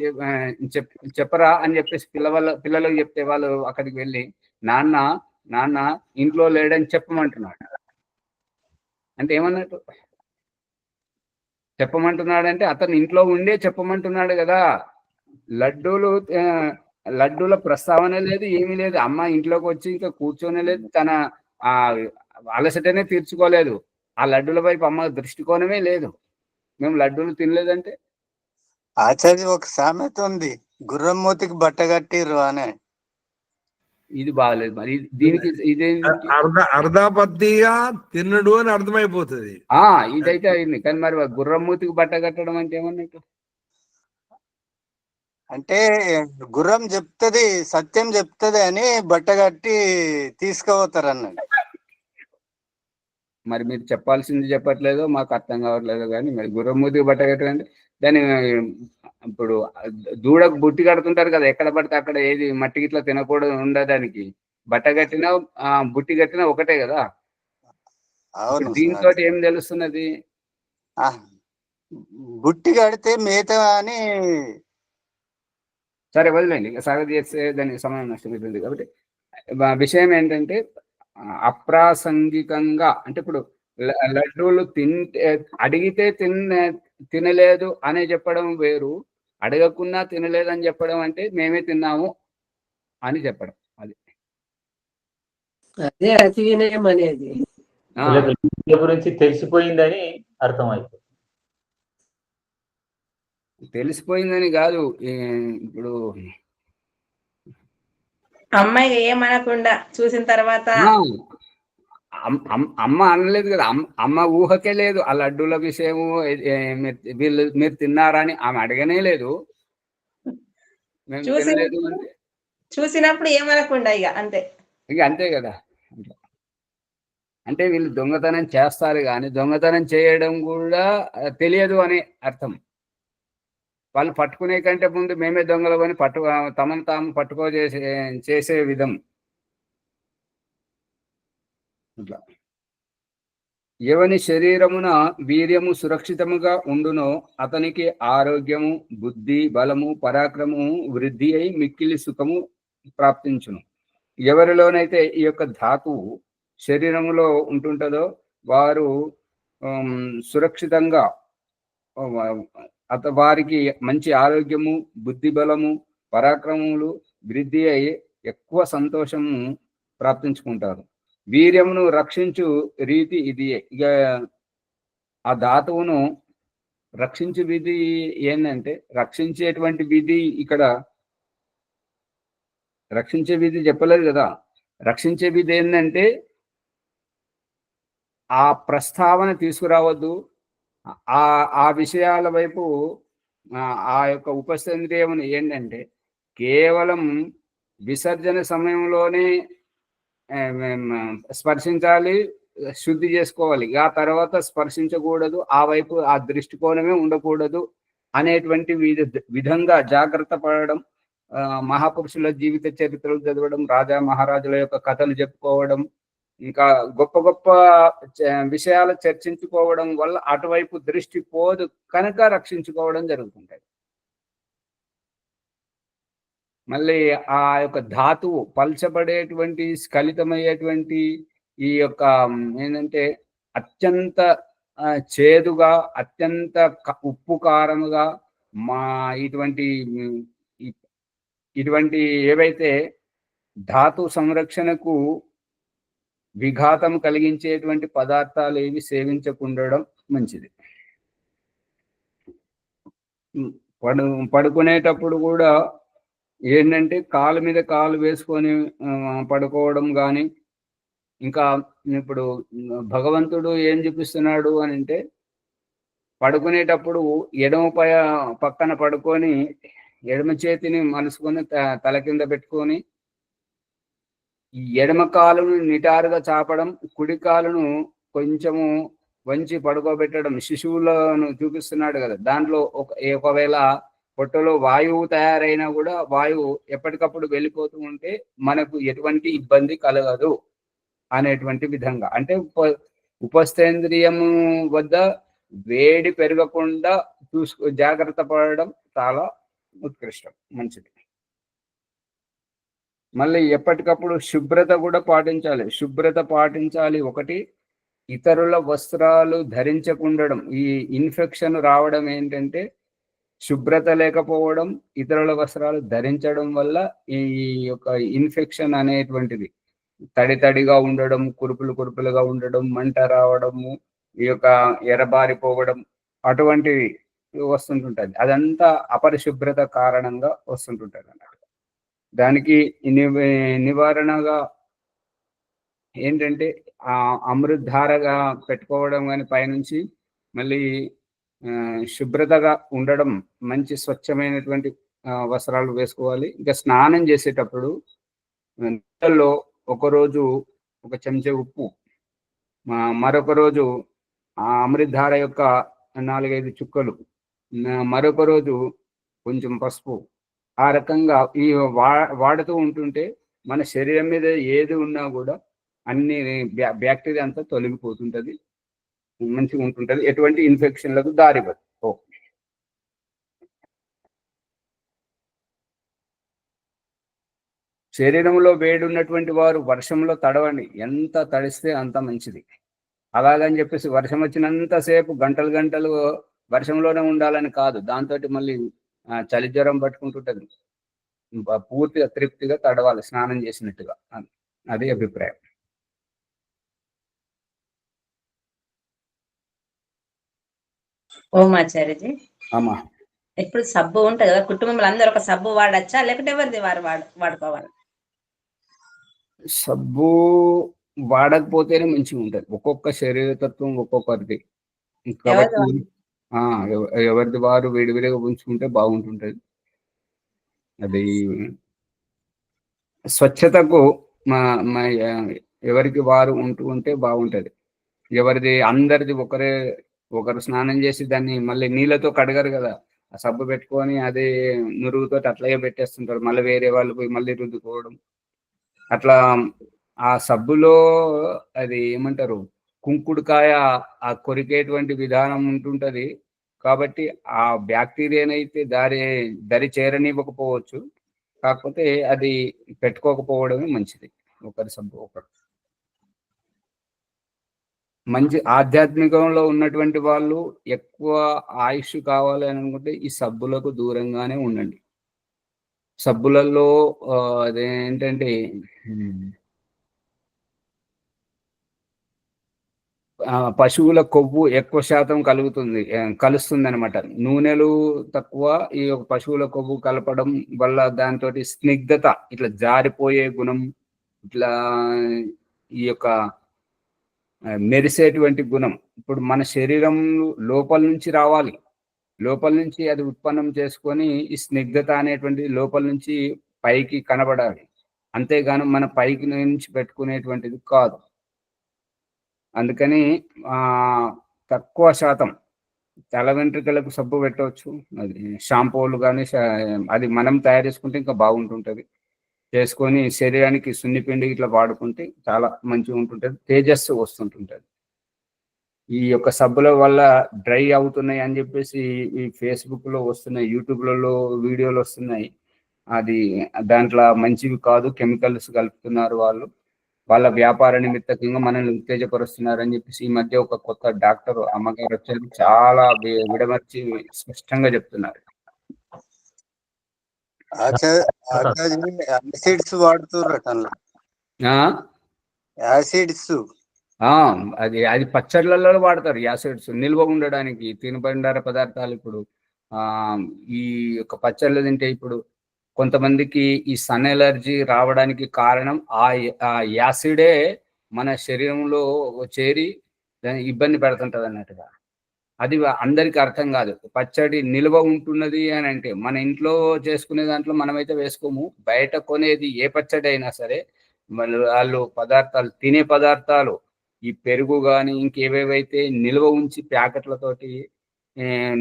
చెప్పరా అని చెప్పేసి పిల్లలకు చెప్తే వాళ్ళు అక్కడికి వెళ్ళి నాన్న ఇంట్లో లేడని చెప్పమంటున్నాడు అంటే ఏమన్నట్టు? చెప్పమంటున్నాడంటే అతను ఇంట్లో ఉండే చెప్పమంటున్నాడు కదా. లడ్డూల ప్రస్తావన లేదు, ఏమీ లేదు. అమ్మ ఇంట్లోకి వచ్చి ఇంకా కూర్చొనే లేదు, తన అలసటనే తీర్చుకోలేదు. ఆ లడ్డూల వైపు అమ్మ దృష్టికోణమే లేదు. మేము లడ్డూలు తినలేదంటే
ఆచార్య ఒక సామెత ఉంది, గుర్రం మూతికి బట్ట కట్టిర్రు అనే.
ఇది బాగలేదు. మరి దీనికి
అర్ధాపత్తిగా తిన్నడు అని అర్థమైపోతుంది.
ఇదైతే అయింది. కానీ మరి గుర్రం మూతికి బట్ట కట్టడం అంటే ఏమన్నట్టు?
అంటే గుర్రం చెప్తది, సత్యం చెప్తది అని బట్ట కట్టి తీసుకుపోతారు అన్నది.
మరి మీరు చెప్పాల్సింది చెప్పట్లేదు, మాకు అర్థం కావట్లేదు. కానీ మరి గుర్రం మూతికి బట్ట కట్టడం అంటే దాన్ని ఇప్పుడు దూడకు బుట్టి కడుతుంటారు కదా, ఎక్కడ పడితే అక్కడ ఏది మట్టి గిట్లా తినకూడదు ఉండడానికి. బట్ట కట్టినా బుట్టి కట్టినా ఒకటే కదా. దీంతో ఏం తెలుస్తున్నది?
బుట్టి కడితే మేత అని.
సరే వదిలేండి, సాగతి చేస్తే దానికి సమయం నష్టమవుతుంది. కాబట్టి విషయం ఏంటంటే అప్రాసంగికంగా అంటే ఇప్పుడు లడ్డూలు అడిగితే తినలేదు అని చెప్పడం వేరు, అడగకున్నా తినలేదు అని చెప్పడం అంటే మేమే తిన్నాము అని చెప్పడం.
అదే అతి వినయం అనేది.
గురించి తెలిసిపోయిందని అర్థమైంది.
తెలిసిపోయిందని కాదు, ఇప్పుడు
అమ్మాయి ఏమనకుండా చూసిన తర్వాత
అమ్మ అనలేదు కదా, అమ్మ ఊహకే లేదు ఆ లడ్డూల విషయము. మీరు తిన్నారని ఆమె అడగనే లేదు.
చూసినప్పుడు ఏమనకుండా ఇక అంతే
కదా. అంటే వీళ్ళు దొంగతనం చేస్తారు కానీ దొంగతనం చేయడం కూడా తెలియదు అని అర్థం. వాళ్ళు పట్టుకునే కంటే ముందు మేమే దొంగలు అని తమను తాము చేసే విధం. ఇట్లా ఎవని శరీరమున వీర్యము సురక్షితముగా ఉండునో అతనికి ఆరోగ్యము, బుద్ధి, బలము, పరాక్రమము వృద్ధి అయి మిక్కిలి సుఖము ప్రాప్తించును. ఎవరిలోనైతే ఈ యొక్క ధాతువు శరీరములో ఉంటుంటుందో వారు సురక్షితంగా, వారికి మంచి ఆరోగ్యము, బుద్ధి బలము, పరాక్రమములు వృద్ధి అయి ఎక్కువ సంతోషము ప్రాప్తించుకుంటారు. వీర్యమును రక్షించు రీతి ఇది. ఇక ఆ ధాతువును రక్షించే విధి ఏంటంటే, రక్షించేటువంటి విధి ఇక్కడ రక్షించే విధి చెప్పలేదు కదా. రక్షించే విధి ఏంటంటే ఆ ప్రస్తావన తీసుకురావద్దు, ఆ విషయాల వైపు ఆ యొక్క ఉపసేంద్రియం ఏంటంటే కేవలం విసర్జన సమయంలోనే స్పర్శించాలి, శుద్ధి చేసుకోవాలి. ఆ తర్వాత స్పర్శించకూడదు, ఆ వైపు ఆ దృష్టికోణమే ఉండకూడదు అనేటువంటి విధంగా జాగ్రత్త పడడం, మహాపురుషుల జీవిత చరిత్రలు చదవడం, రాజా మహారాజుల యొక్క కథలు చెప్పుకోవడం, ఇంకా గొప్ప గొప్ప విషయాలు చర్చించుకోవడం వల్ల అటువైపు దృష్టి పోదు కనుక రక్షించుకోవడం జరుగుతుంటది. మళ్ళీ ఆ యొక్క ధాతువు పల్చబడేటువంటి స్ఖలితమయ్యేటువంటి ఈ యొక్క ఏంటంటే అత్యంత చేదుగా, అత్యంత ఉప్పు కారముగా మా ఇటువంటి ఏవైతే ధాతు సంరక్షణకు విఘాతం కలిగించేటువంటి పదార్థాలు ఏవి సేవించకుండడం మంచిది. పడుకునేటప్పుడు కూడా ఏంటంటే కాలు మీద కాలు వేసుకొని పడుకోవడం కానీ, ఇంకా ఇప్పుడు భగవంతుడు ఏం చూపిస్తున్నాడు అని అంటే, పడుకునేటప్పుడు ఎడమ పక్కన పడుకొని ఎడమ చేతిని మలుసుకొని తల కింద పెట్టుకొని ఈ ఎడమ కాలును నిటారుగా చాపడం, కుడి కాలును కొంచెము వంచి పడుకోబెట్టడం శిశువులను చూపిస్తున్నాడు కదా. దాంట్లో ఒకవేళ పొట్టలో వాయువు తయారైనా కూడా వాయువు ఎప్పటికప్పుడు వెళ్ళిపోతూ ఉంటే మనకు ఎటువంటి ఇబ్బంది కలగదు అనేటువంటి విధంగా. అంటే ఉపస్థేంద్రియము వద్ద వేడి పెరగకుండా జాగ్రత్త పడడం చాలా ఉత్కృష్టం, మంచిది. మళ్ళీ ఎప్పటికప్పుడు శుభ్రత కూడా పాటించాలి. శుభ్రత పాటించాలి. ఒకటి, ఇతరుల వస్త్రాలు ధరించకుండడం. ఈ ఇన్ఫెక్షన్ రావడం ఏంటంటే శుభ్రత లేకపోవడం, ఇతరుల వస్త్రాలు ధరించడం వల్ల ఈ యొక్క ఇన్ఫెక్షన్ అనేటువంటిది తడిగా ఉండడం, కురుపులుగా ఉండడం, మంట రావడము, ఈ యొక్క ఎర్రబారిపోవడం అటువంటివి వస్తుంటుంటది. అదంతా అపరిశుభ్రత కారణంగా వస్తుంటుంటది అన్నమాట. దానికి నివారణగా ఏంటంటే అమృతధారగా పెట్టుకోవడం కానీ పైనుంచి, మళ్ళీ శుభ్రతగా ఉండడం, మంచి స్వచ్ఛమైనటువంటి వస్త్రాలు వేసుకోవాలి. ఇంకా స్నానం చేసేటప్పుడు నీళ్ళల్లో ఒకరోజు ఒక చెంచా ఉప్పు, మరొక రోజు ఆ అమృతధార యొక్క 4-5 చుక్కలు, మరొక రోజు కొంచెం పసుపు, ఆ రకంగా ఈ వాడుతూ ఉంటుంటే మన శరీరం మీద ఏది ఉన్నా కూడా అన్ని బ్యాక్టీరియా అంతా తొలగిపోతుంటది, మంచిగా ఉంటుంటది, ఎటువంటి ఇన్ఫెక్షన్లకు దారివ్వదు. శరీరంలో వేడి ఉన్నటువంటి వారు వర్షంలో తడవండి, ఎంత తడిస్తే అంత మంచిది. అలాగని చెప్పేసి వర్షం వచ్చినంతసేపు గంటలు వర్షంలోనే ఉండాలని కాదు, దాంతో మళ్ళీ చలి జ్వరం పట్టుకుంటుంటది. పూర్తిగా తృప్తిగా తడవాలి స్నానం చేసినట్టుగా, అది అభిప్రాయం.
ఓమాచార్యజీ,
అమ్మా,
ఇప్పుడు సబ్బు ఉంటుంది కదా, కుటుంబంలో అందరూ ఒక సబ్బు వాడచ్చా లేకపోతే ఎవరిది వారు వాడుకోవాలి?
సబ్బు వాడకపోతేనే మంచిగా ఉంటుంది. ఒక్కొక్క శరీరతత్వం ఒక్కొక్కరిది కాబట్టి ఎవరిది వారు విడివిడిగా ఉంచుకుంటే బాగుంటుంటది. అది స్వచ్ఛతకు ఎవరికి వారు ఉంటే బాగుంటది. ఎవరిది అందరిది ఒకరు స్నానం చేసి దాన్ని మళ్ళీ నీళ్ళతో కడగరు కదా, ఆ సబ్బు పెట్టుకొని అదే నురుగుతో అట్లాగే పెట్టేస్తుంటారు. మళ్ళీ వేరే వాళ్ళు పోయి మళ్ళీ రుద్దుకోవడం, అట్లా ఆ సబ్బులో అది ఏమంటారు కుంకుడుకాయ ఆ కొరికేటువంటి విధానం ఉంటుంటది. కాబట్టి ఆ బ్యాక్టీరియానైతే దరి చేరనివ్వకపోవచ్చు, కాకపోతే అది పెట్టుకోకపోవడమే మంచిది. ఒకరి సబ్బు ఒకరు. మంచి ఆధ్యాత్మికంలో ఉన్నటువంటి వాళ్ళు ఎక్కువ ఆయుష్ కావాలి అని అనుకుంటే ఈ సబ్బులకు దూరంగానే ఉండండి. సబ్బులలో అదేంటంటే పశువుల కొవ్వు ఎక్కువ శాతం కలుస్తుంది అనమాట. నూనెలు తక్కువ, ఈ పశువుల కొవ్వు కలపడం వల్ల దాంతో స్నిగ్ధత, ఇట్లా జారిపోయే గుణం, ఇట్లా ఈ యొక్క మెరిసేటువంటి గుణం ఇప్పుడు మన శరీరం లోపల నుంచి రావాలి. లోపల నుంచి అది ఉత్పన్నం చేసుకొని ఈ స్నిగ్ధత అనేటువంటి లోపల నుంచి పైకి కనబడాలి. అంతేగాని మన పైకి నుంచి పెట్టుకునేటువంటిది కాదు. అందుకని తక్కువ శాతం తల వెంట్రుకలకు సబ్బు పెట్టవచ్చు. అది షాంపూలు కానీ అది మనం తయారు చేసుకుంటే ఇంకా బాగుంటుంటుంది. చేసుకొని శరీరానికి సున్నిపిండి ఇట్లా వాడుకుంటే చాలా మంచిగా ఉంటుంటుంది, తేజస్సు వస్తుంటుంటుంది. ఈ యొక్క సబ్బుల వల్ల డ్రై అవుతున్నాయి అని చెప్పేసి ఈ ఫేస్బుక్లో వస్తున్నాయి, యూట్యూబ్లలో వీడియోలు వస్తున్నాయి. అది దాంట్లో మంచివి కాదు, కెమికల్స్ కలుపుతున్నారు వాళ్ళు, వాళ్ళ వ్యాపార నిమిత్తకంగా మనల్ని ఉత్తేజపరుస్తున్నారు అని చెప్పేసి ఈ మధ్య ఒక కొత్త డాక్టర్ అమ్మగారు వచ్చారు, చాలా విడమర్చి స్పష్టంగా చెప్తున్నారు.
యాసిడ్స్ వాడుతుర్రట అందులో. యాసిడ్స్
అది పచ్చళ్ళలో వాడతారు యాసిడ్స్ నిల్వ ఉండడానికి, తినుబండార పదార్థాలు. ఇప్పుడు ఈ యొక్క పచ్చళ్ళు తింటే ఇప్పుడు కొంతమందికి ఈ సన్ ఎలర్జీ రావడానికి కారణం ఆ యాసిడే మన శరీరంలో చేరి ఇబ్బంది పెడుతుంటది అన్నట్టుగా. అది అందరికి అర్థం కాదు. పచ్చడి నిల్వ ఉంటున్నది అని అంటే మన ఇంట్లో చేసుకునే దాంట్లో మనమైతే వేసుకోము, బయట కొనేది ఏ పచ్చడి అయినా సరే వాళ్ళు పదార్థాలు, తినే పదార్థాలు, ఈ పెరుగు కానీ ఇంకేవేవైతే నిల్వ ఉంచి ప్యాకెట్లతోటి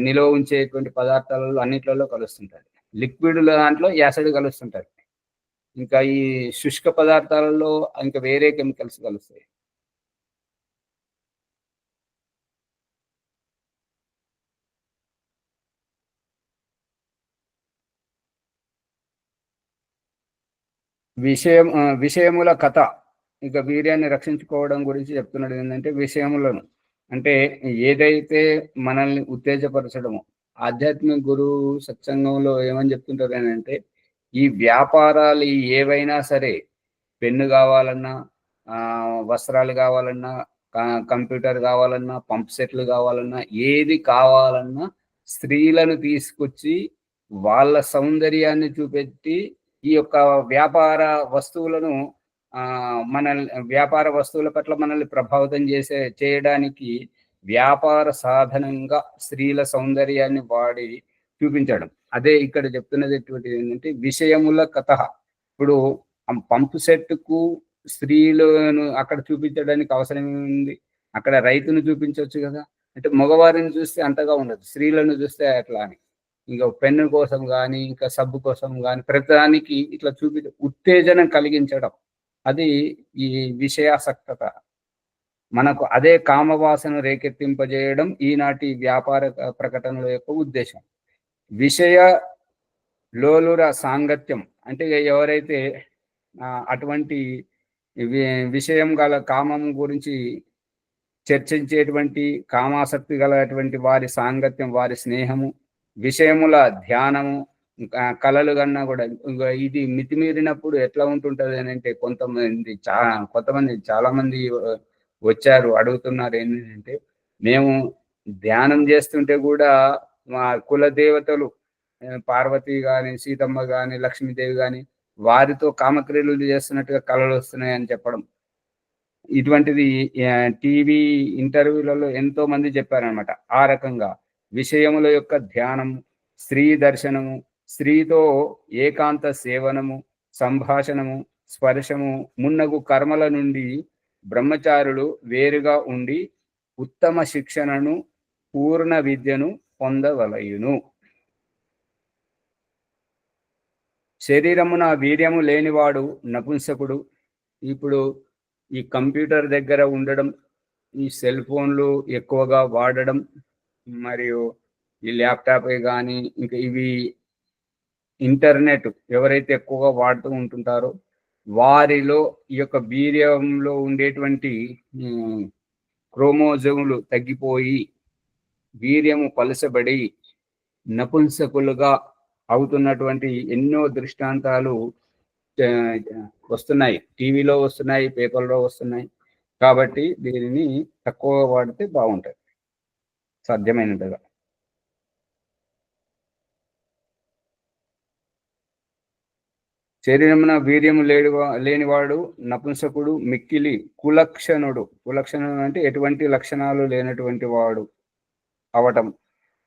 నిల్వ ఉంచేటువంటి పదార్థాలలో అన్నిట్లలో కలుస్తుంటారు. లిక్విడ్ దాంట్లో యాసిడ్ కలుస్తుంటారు, ఇంకా ఈ శుష్క పదార్థాలలో ఇంకా వేరే కెమికల్స్ కలుస్తాయి. విషయముల కథ, ఇక వీర్యాన్ని రక్షించుకోవడం గురించి చెప్తున్నాడు. ఏంటంటే విషయములను అంటే ఏదైతే మనల్ని ఉత్తేజపరచడమో, ఆధ్యాత్మిక గురువు సత్సంగంలో ఏమని చెప్తుంటారు అంటే, ఈ వ్యాపారాలు ఏవైనా సరే, పెన్ను కావాలన్నా, వస్త్రాలు కావాలన్నా, కంప్యూటర్ కావాలన్నా, పంప్ సెట్లు కావాలన్నా, ఏది కావాలన్నా స్త్రీలను తీసుకొచ్చి వాళ్ళ సౌందర్యాన్ని చూపెట్టి ఈ యొక్క వ్యాపార వస్తువులను వ్యాపార వస్తువుల పట్ల మనల్ని ప్రభావితం చేయడానికి వ్యాపార సాధనంగా స్త్రీల సౌందర్యాన్ని వాడి చూపించడం. అదే ఇక్కడ చెప్తున్నది ఏంటంటే విషయముల కథ. ఇప్పుడు పంపు సెట్కు స్త్రీలను అక్కడ చూపించడానికి అవసరం ఉంది, అక్కడ రైతును చూపించవచ్చు కదా. అంటే మగవారిని చూస్తే అంతగా ఉండదు, స్త్రీలను చూస్తే అట్లా అని. ఇంకా పెన్ను కోసం కానీ, ఇంకా సబ్బు కోసం కానీ, ప్రతిదానికి ఇట్లా ఉత్తేజనం కలిగించడం, అది ఈ విషయాసక్తత. మనకు అదే కామవాసన రేకెత్తింపజేయడం ఈనాటి వ్యాపార ప్రకటనల యొక్క ఉద్దేశం. విషయ లోలుర సాంగత్యం అంటే ఎవరైతే అటువంటి విషయం గల కామం గురించి చర్చించేటువంటి, కామాసక్తి గలటువంటి వారి సాంగత్యం, వారి స్నేహము, విషయముల ధ్యానము, కళలు కన్నా కూడా ఇది మితిమీరినప్పుడు ఎట్లా ఉంటుంటది అని అంటే, కొంతమంది చాలా మంది వచ్చారు అడుగుతున్నారు ఏంటంటే, మేము ధ్యానం చేస్తుంటే కూడా మా కుల దేవతలు పార్వతి కానీ, సీతమ్మ కానీ, లక్ష్మీదేవి కానీ వారితో కామక్రియలు చేస్తున్నట్టుగా కళలు వస్తున్నాయని చెప్పడం. ఇటువంటిది టీవీ ఇంటర్వ్యూలలో ఎంతో మంది చెప్పారనమాట. ఆ రకంగా విషయముల యొక్క ధ్యానం, స్త్రీ దర్శనము, స్త్రీతో ఏకాంత సేవనము, సంభాషణము, స్పర్శము మున్నగు కర్మల నుండి బ్రహ్మచారులు వేరుగా ఉండి ఉత్తమ శిక్షణను, పూర్ణ విద్యను పొందవలయును. శరీరమున వీర్యము లేనివాడు నపుంసకుడు. ఇప్పుడు ఈ కంప్యూటర్ దగ్గర ఉండడం, ఈ సెల్ ఫోన్లు ఎక్కువగా వాడడం, మరియు ఈ ల్యాప్టాప్ కానీ ఇంకా ఇవి ఇంటర్నెట్ ఎవరైతే ఎక్కువగా వాడుతూ ఉంటుంటారో వారిలో ఈ యొక్క వీర్యంలో ఉండేటువంటి క్రోమోజోములు తగ్గిపోయి వీర్యము పలసబడి నపుంసకులుగా అవుతున్నటువంటి ఎన్నో దృష్టాంతాలు వస్తున్నాయి, టీవీలో వస్తున్నాయి, పేపర్లో వస్తున్నాయి. కాబట్టి దీనిని తక్కువ వాడితే బాగుంటుంది సాధ్యమైనంతగా. శరీరమున వీర్యము లేనివాడు నపుంసకుడు, మిక్కిలి కులక్షణుడు. కులక్షణుడు అంటే ఎటువంటి లక్షణాలు లేనటువంటి వాడు అవటం.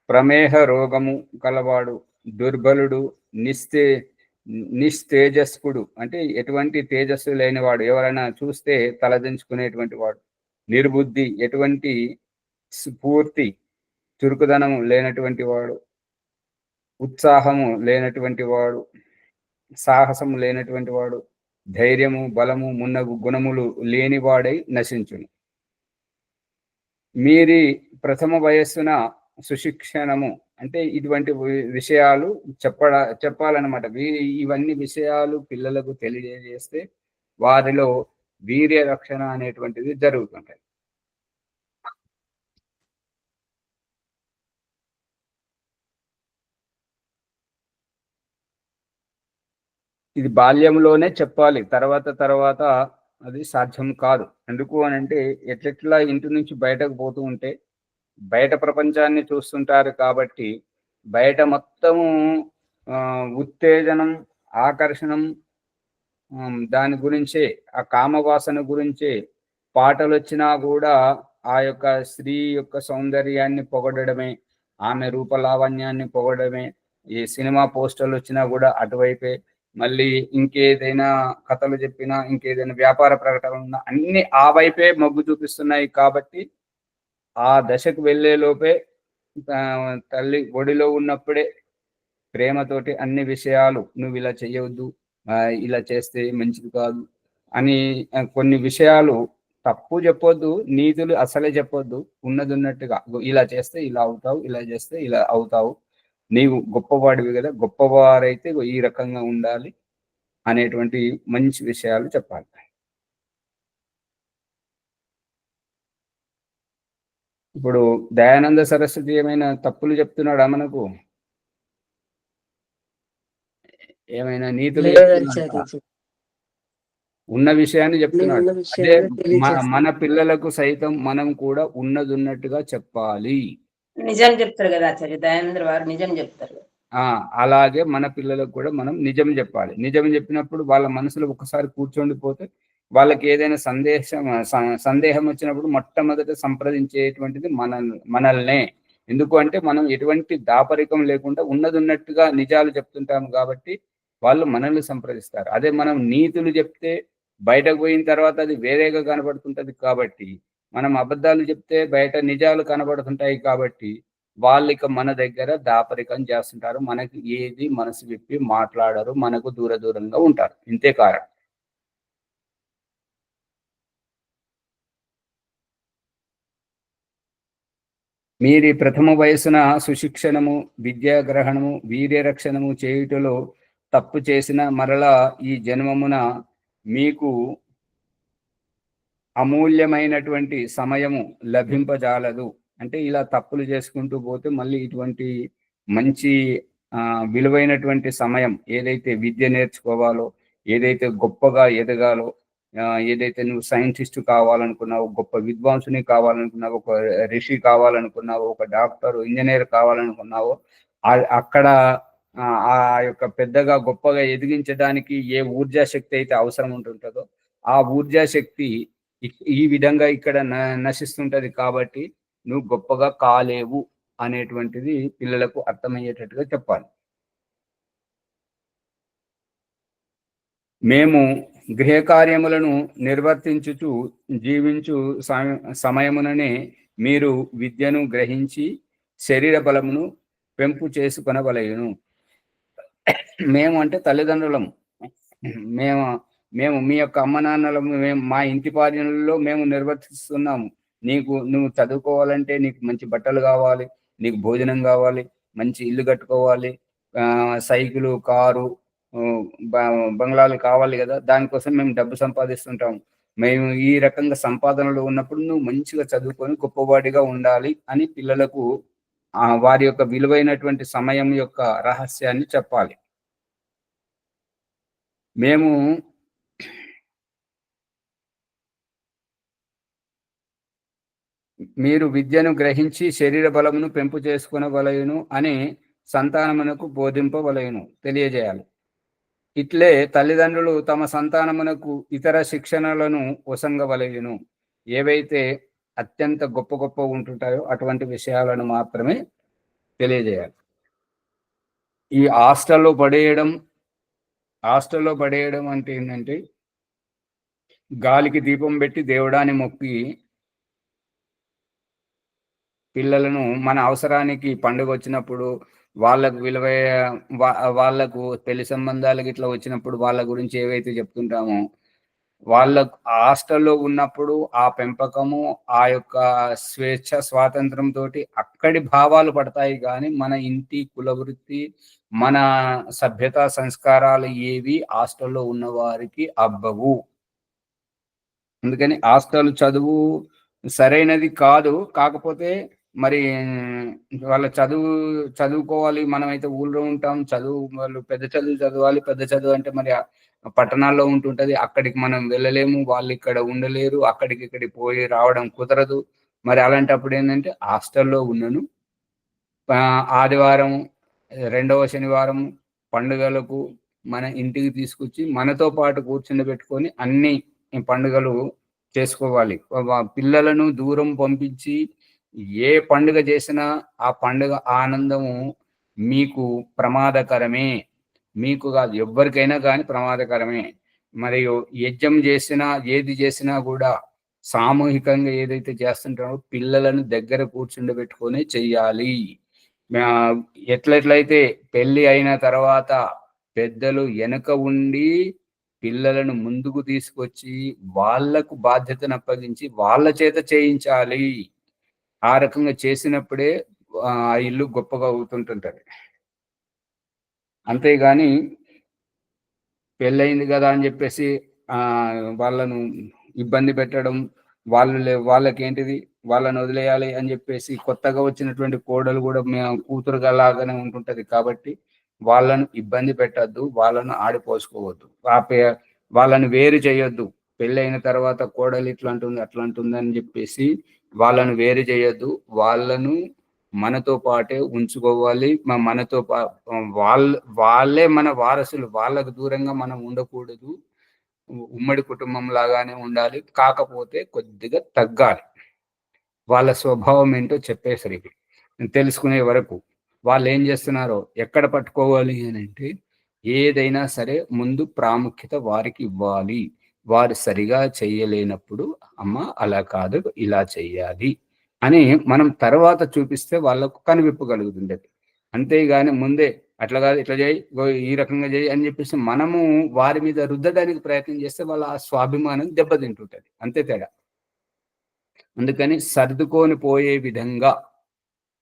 ప్రమేహ రోగము కలవాడు, దుర్బలుడు, నిస్తేజస్కుడు అంటే ఎటువంటి తేజస్సు లేనివాడు, ఎవరైనా చూస్తే తలదించుకునేటువంటి వాడు. నిర్బుద్ధి, ఎటువంటి స్ఫూర్తి చురుకుదనము లేనటువంటి వాడు. ఉత్సాహము లేనటువంటి వాడు, సాహసము లేనటువంటి వాడు. ధైర్యము, బలము మున్నగు గుణములు లేనివాడై నశించును. మీరి ప్రథమ వయస్సున సుశిక్షణము అంటే ఇటువంటి విషయాలు చెప్పాలన్నమాట. ఇవన్నీ విషయాలు పిల్లలకు తెలియజేస్తే వారిలో వీర్య రక్షణ అనేటువంటిది జరుగుతుంటది. ఇది బాల్యంలోనే చెప్పాలి, తర్వాత అది సాధ్యం కాదు. ఎందుకు అనంటే ఎట్లెట్లా ఇంటి నుంచి బయటకు పోతూ ఉంటే బయట ప్రపంచాన్ని చూస్తుంటారు కాబట్టి బయట మొత్తము ఉత్తేజనం, ఆకర్షణం, దాని గురించే, ఆ కామవాసన గురించే పాటలు వచ్చినా కూడా ఆ యొక్క స్త్రీ యొక్క సౌందర్యాన్ని పొగడమే, ఆమె రూపలావణ్యాన్ని పొగడమే. ఈ సినిమా పోస్టర్లు వచ్చినా కూడా అటువైపే. మళ్ళీ ఇంకేదైనా కథలు చెప్పినా, ఇంకేదైనా వ్యాపార ప్రకటనలు ఉన్నా అన్ని ఆ వైపే మొగ్గు చూపిస్తున్నాయి. కాబట్టి ఆ దశకు వెళ్లే లోపే తల్లి ఒడిలో ఉన్నప్పుడే ప్రేమతోటి అన్ని విషయాలు, నువ్వు ఇలా చెయ్యవద్దు, ఇలా చేస్తే మంచిది కాదు అని కొన్ని విషయాలు తప్పు చెప్పొద్దు, నీతులు అసలే చెప్పొద్దు. ఉన్నది ఉన్నట్టుగా ఇలా చేస్తే ఇలా అవుతావు, ఇలా చేస్తే ఇలా అవుతావు, నీవు గొప్పవాడివి కదా, గొప్పవారైతే ఈ రకంగా ఉండాలి అనేటువంటి మంచి విషయాలు చెప్పాలి. ఇప్పుడు దయానంద సరస్వతి ఏమైనా తప్పులు చెప్తున్నాడా మనకు? ఏమైనా నీతులు ఉన్న విషయాన్ని చెప్తున్నాడు. అదే మన పిల్లలకు సైతం మనం కూడా ఉన్నది ఉన్నట్టుగా చెప్పాలి.
నిజం చెప్తారు కదా ఆచార్య దయానంద వారు, నిజం చెప్తారు.
అలాగే మన పిల్లలకు కూడా మనం నిజం చెప్పాలి. నిజం చెప్పినప్పుడు వాళ్ళ మనసులో ఒకసారి కూర్చోండిపోతే వాళ్ళకి ఏదైనా సందేహం వచ్చినప్పుడు మొట్టమొదట సంప్రదించేటువంటిది మనల్నే. ఎందుకు అంటే మనం ఎటువంటి దాపరికం లేకుండా ఉన్నది ఉన్నట్టుగా నిజాలు చెప్తుంటాము కాబట్టి వాళ్ళు మనల్ని సంప్రదిస్తారు. అదే మనం నీతులు చెప్తే బయటకు పోయిన తర్వాత అది వేరేగా కనబడుతుంటది. కాబట్టి మనం అబద్ధాలు చెప్తే బయట నిజాలు కనబడుతుంటాయి. కాబట్టి వాళ్ళు ఇక మన దగ్గర దాపరికం చేస్తుంటారు, మనకి ఏది మనసు విప్పి మాట్లాడరు, మనకు దూరంగా ఉంటారు. ఇంతే కారణం. మీరి ప్రథమ వయసున సుశిక్షణము, విద్యాగ్రహణము, వీర్యరక్షణము చేయుటలో తప్పు చేసిన మరలా ఈ జన్మమున మీకు అమూల్యమైనటువంటి సమయము లభింపజాలదు. అంటే ఇలా తప్పులు చేసుకుంటూ పోతే మళ్ళీ ఇటువంటి మంచి విలువైనటువంటి సమయం, ఏదైతే విద్య నేర్చుకోవాలో, ఏదైతే గొప్పగా ఎదగాలో, ఏదైతే నువ్వు సైంటిస్ట్ కావాలనుకున్నావు, గొప్ప విద్వాంసుని కావాలనుకున్నావు, ఒక ఋషి కావాలనుకున్నావు, ఒక డాక్టర్, ఇంజనీర్ కావాలనుకున్నావో, అక్కడ ఆ యొక్క పెద్దగా గొప్పగా ఎదిగించడానికి ఏ ఊర్జా శక్తి అయితే అవసరం ఉంటుంటుందో ఆ ఊర్జా శక్తి ఈ విధంగా ఇక్కడ నశిస్తుంటది. కాబట్టి నువ్వు గొప్పగా కాలేవు అనేటువంటిది పిల్లలకు అర్థమయ్యేటట్టుగా చెప్పాలి. మేము గృహకార్యములను నిర్వర్తించుచు జీవించు సమయముననే మీరు విద్యను గ్రహించి శరీర బలమును పెంపు చేసుకొనవలెను. మేము అంటే తల్లిదండ్రులము. మేము మీ యొక్క అమ్మ నాన్నలము. మేము మా ఇంటి పాలనలో మేము నిర్వర్తిస్తున్నాము. నువ్వు చదువుకోవాలంటే నీకు మంచి బట్టలు కావాలి, నీకు భోజనం కావాలి, మంచి ఇల్లు కట్టుకోవాలి, సైకిలు, కారు, బంగ్లాలు కావాలి కదా. దానికోసం మేము డబ్బు సంపాదిస్తుంటాము. మేము ఈ రకంగా సంపాదనలో ఉన్నప్పుడు నువ్వు మంచిగా చదువుకొని గొప్పవాడిగా ఉండాలి అని పిల్లలకు వారి యొక్క విలువైనటువంటి సమయం యొక్క రహస్యాన్ని చెప్పాలి. మీరు విద్యను గ్రహించి శరీర బలమును పెంపు చేసుకునవలయును అని సంతానమునకు బోధింపవలయును, తెలియజేయాలి. ఇట్లే తల్లిదండ్రులు తమ సంతానమునకు ఇతర శిక్షణలను ఒసంగవలయును. ఏవైతే అత్యంత గొప్ప ఉంటుంటాయో అటువంటి విషయాలను మాత్రమే తెలియజేయాలి. ఈ హాస్టల్లో పడేయడం అంటే ఏంటంటే గాలికి దీపం పెట్టి దేవుడాన్ని మొక్కి పిల్లలను మన అవసరానికి పండుగ వచ్చినప్పుడు వాళ్ళకు పెళ్లి సంబంధాలకు ఇట్లా వచ్చినప్పుడు వాళ్ళ గురించి ఏవైతే చెప్తుంటామో వాళ్ళ హాస్టల్లో ఉన్నప్పుడు ఆ పెంపకము, ఆ యొక్క స్వేచ్ఛ స్వాతంత్రం తోటి అక్కడి భావాలు పడతాయి కానీ మన ఇంటి కులవృత్తి, మన సభ్యతా సంస్కారాలు ఏవి హాస్టల్లో ఉన్న వారికి అబ్బవు. అందుకని హాస్టల్ చదువు సరైనది కాదు. కాకపోతే మరి వాళ్ళ చదువుకోవాలి. మనమైతే ఊళ్ళో ఉంటాం. వాళ్ళు పెద్ద చదువు చదవాలి. పెద్ద చదువు అంటే మరి పట్టణాల్లో ఉంటుంటది. అక్కడికి మనం వెళ్ళలేము. వాళ్ళు ఇక్కడ ఉండలేరు. అక్కడికి ఇక్కడికి పోయి రావడం కుదరదు. మరి అలాంటప్పుడు ఏంటంటే హాస్టల్లో ఉన్నను. ఆదివారం, రెండవ శనివారం పండుగలకు మన ఇంటికి తీసుకొచ్చి మనతో పాటు కూర్చుండబెట్టుకొని అన్ని పండుగలు చేసుకోవాలి. పిల్లలను దూరం పంపించి ఏ పండుగ చేసినా ఆ పండుగ ఆనందము మీకు ప్రమాదకరమే. మీకు కాదు, ఎవ్వరికైనా కానీ ప్రమాదకరమే. మరియు యజ్ఞం చేసినా ఏది చేసినా కూడా సామూహికంగా ఏదైతే చేస్తుంటారో పిల్లలను దగ్గర కూర్చుండబెట్టుకొని చెయ్యాలి. ఎట్లయితే పెళ్లి అయిన తర్వాత పెద్దలు వెనక ఉండి పిల్లలను ముందుకు తీసుకొచ్చి వాళ్లకు బాధ్యతను అప్పగించి వాళ్ళ చేత చేయించాలి. ఆ రకంగా చేసినప్పుడే ఆ ఇల్లు గొప్పగా అవుతుంటుంటది. అంతేగాని పెళ్ళయింది కదా అని చెప్పేసి వాళ్ళను ఇబ్బంది పెట్టడం, వాళ్ళకి ఏంటిది వాళ్ళని వదిలేయాలి అని చెప్పేసి కొత్తగా వచ్చినటువంటి కోడలు కూడా కూతురుగా లాగానే ఉంటుంటది. కాబట్టి వాళ్ళను ఇబ్బంది పెట్టద్దు, వాళ్ళను ఆడిపోసుకోవద్దు, వాళ్ళని వేరు చేయొద్దు. పెళ్ళైన తర్వాత కోడలు ఇట్లా అంటుంది అట్లా అంటుంది అని చెప్పేసి వాళ్ళను వేరు చేయొద్దు. వాళ్ళను మనతో పాటే ఉంచుకోవాలి. మనతో వాళ్ళే మన వారసులు. వాళ్ళకు దూరంగా మనం ఉండకూడదు. ఉమ్మడి కుటుంబం లాగానే ఉండాలి. కాకపోతే కొద్దిగా తగ్గాలి. వాళ్ళ స్వభావం ఏంటో చెప్పేసరికి తెలుసుకునే వరకు వాళ్ళు ఏం చేస్తున్నారో ఎక్కడ పట్టుకోవాలి అని అంటే ఏదైనా సరే ముందు ప్రాముఖ్యత వారికి ఇవ్వాలి. వారు సరిగా చెయ్యలేనప్పుడు అమ్మ అలా కాదు ఇలా చెయ్యాలి అని మనం తర్వాత చూపిస్తే వాళ్ళకు కనివిప్పు కలుగుతుంది. అంతేగాని ముందే అట్లా కాదు ఇట్లా చేయి, ఈ రకంగా చేయి అని చెప్పేసి మనము వారి మీద రుద్దడానికి ప్రయత్నం చేస్తే వాళ్ళ ఆ స్వాభిమానం దెబ్బతింటుంటది. అంతే తేడా. అందుకని సర్దుకొని పోయే విధంగా,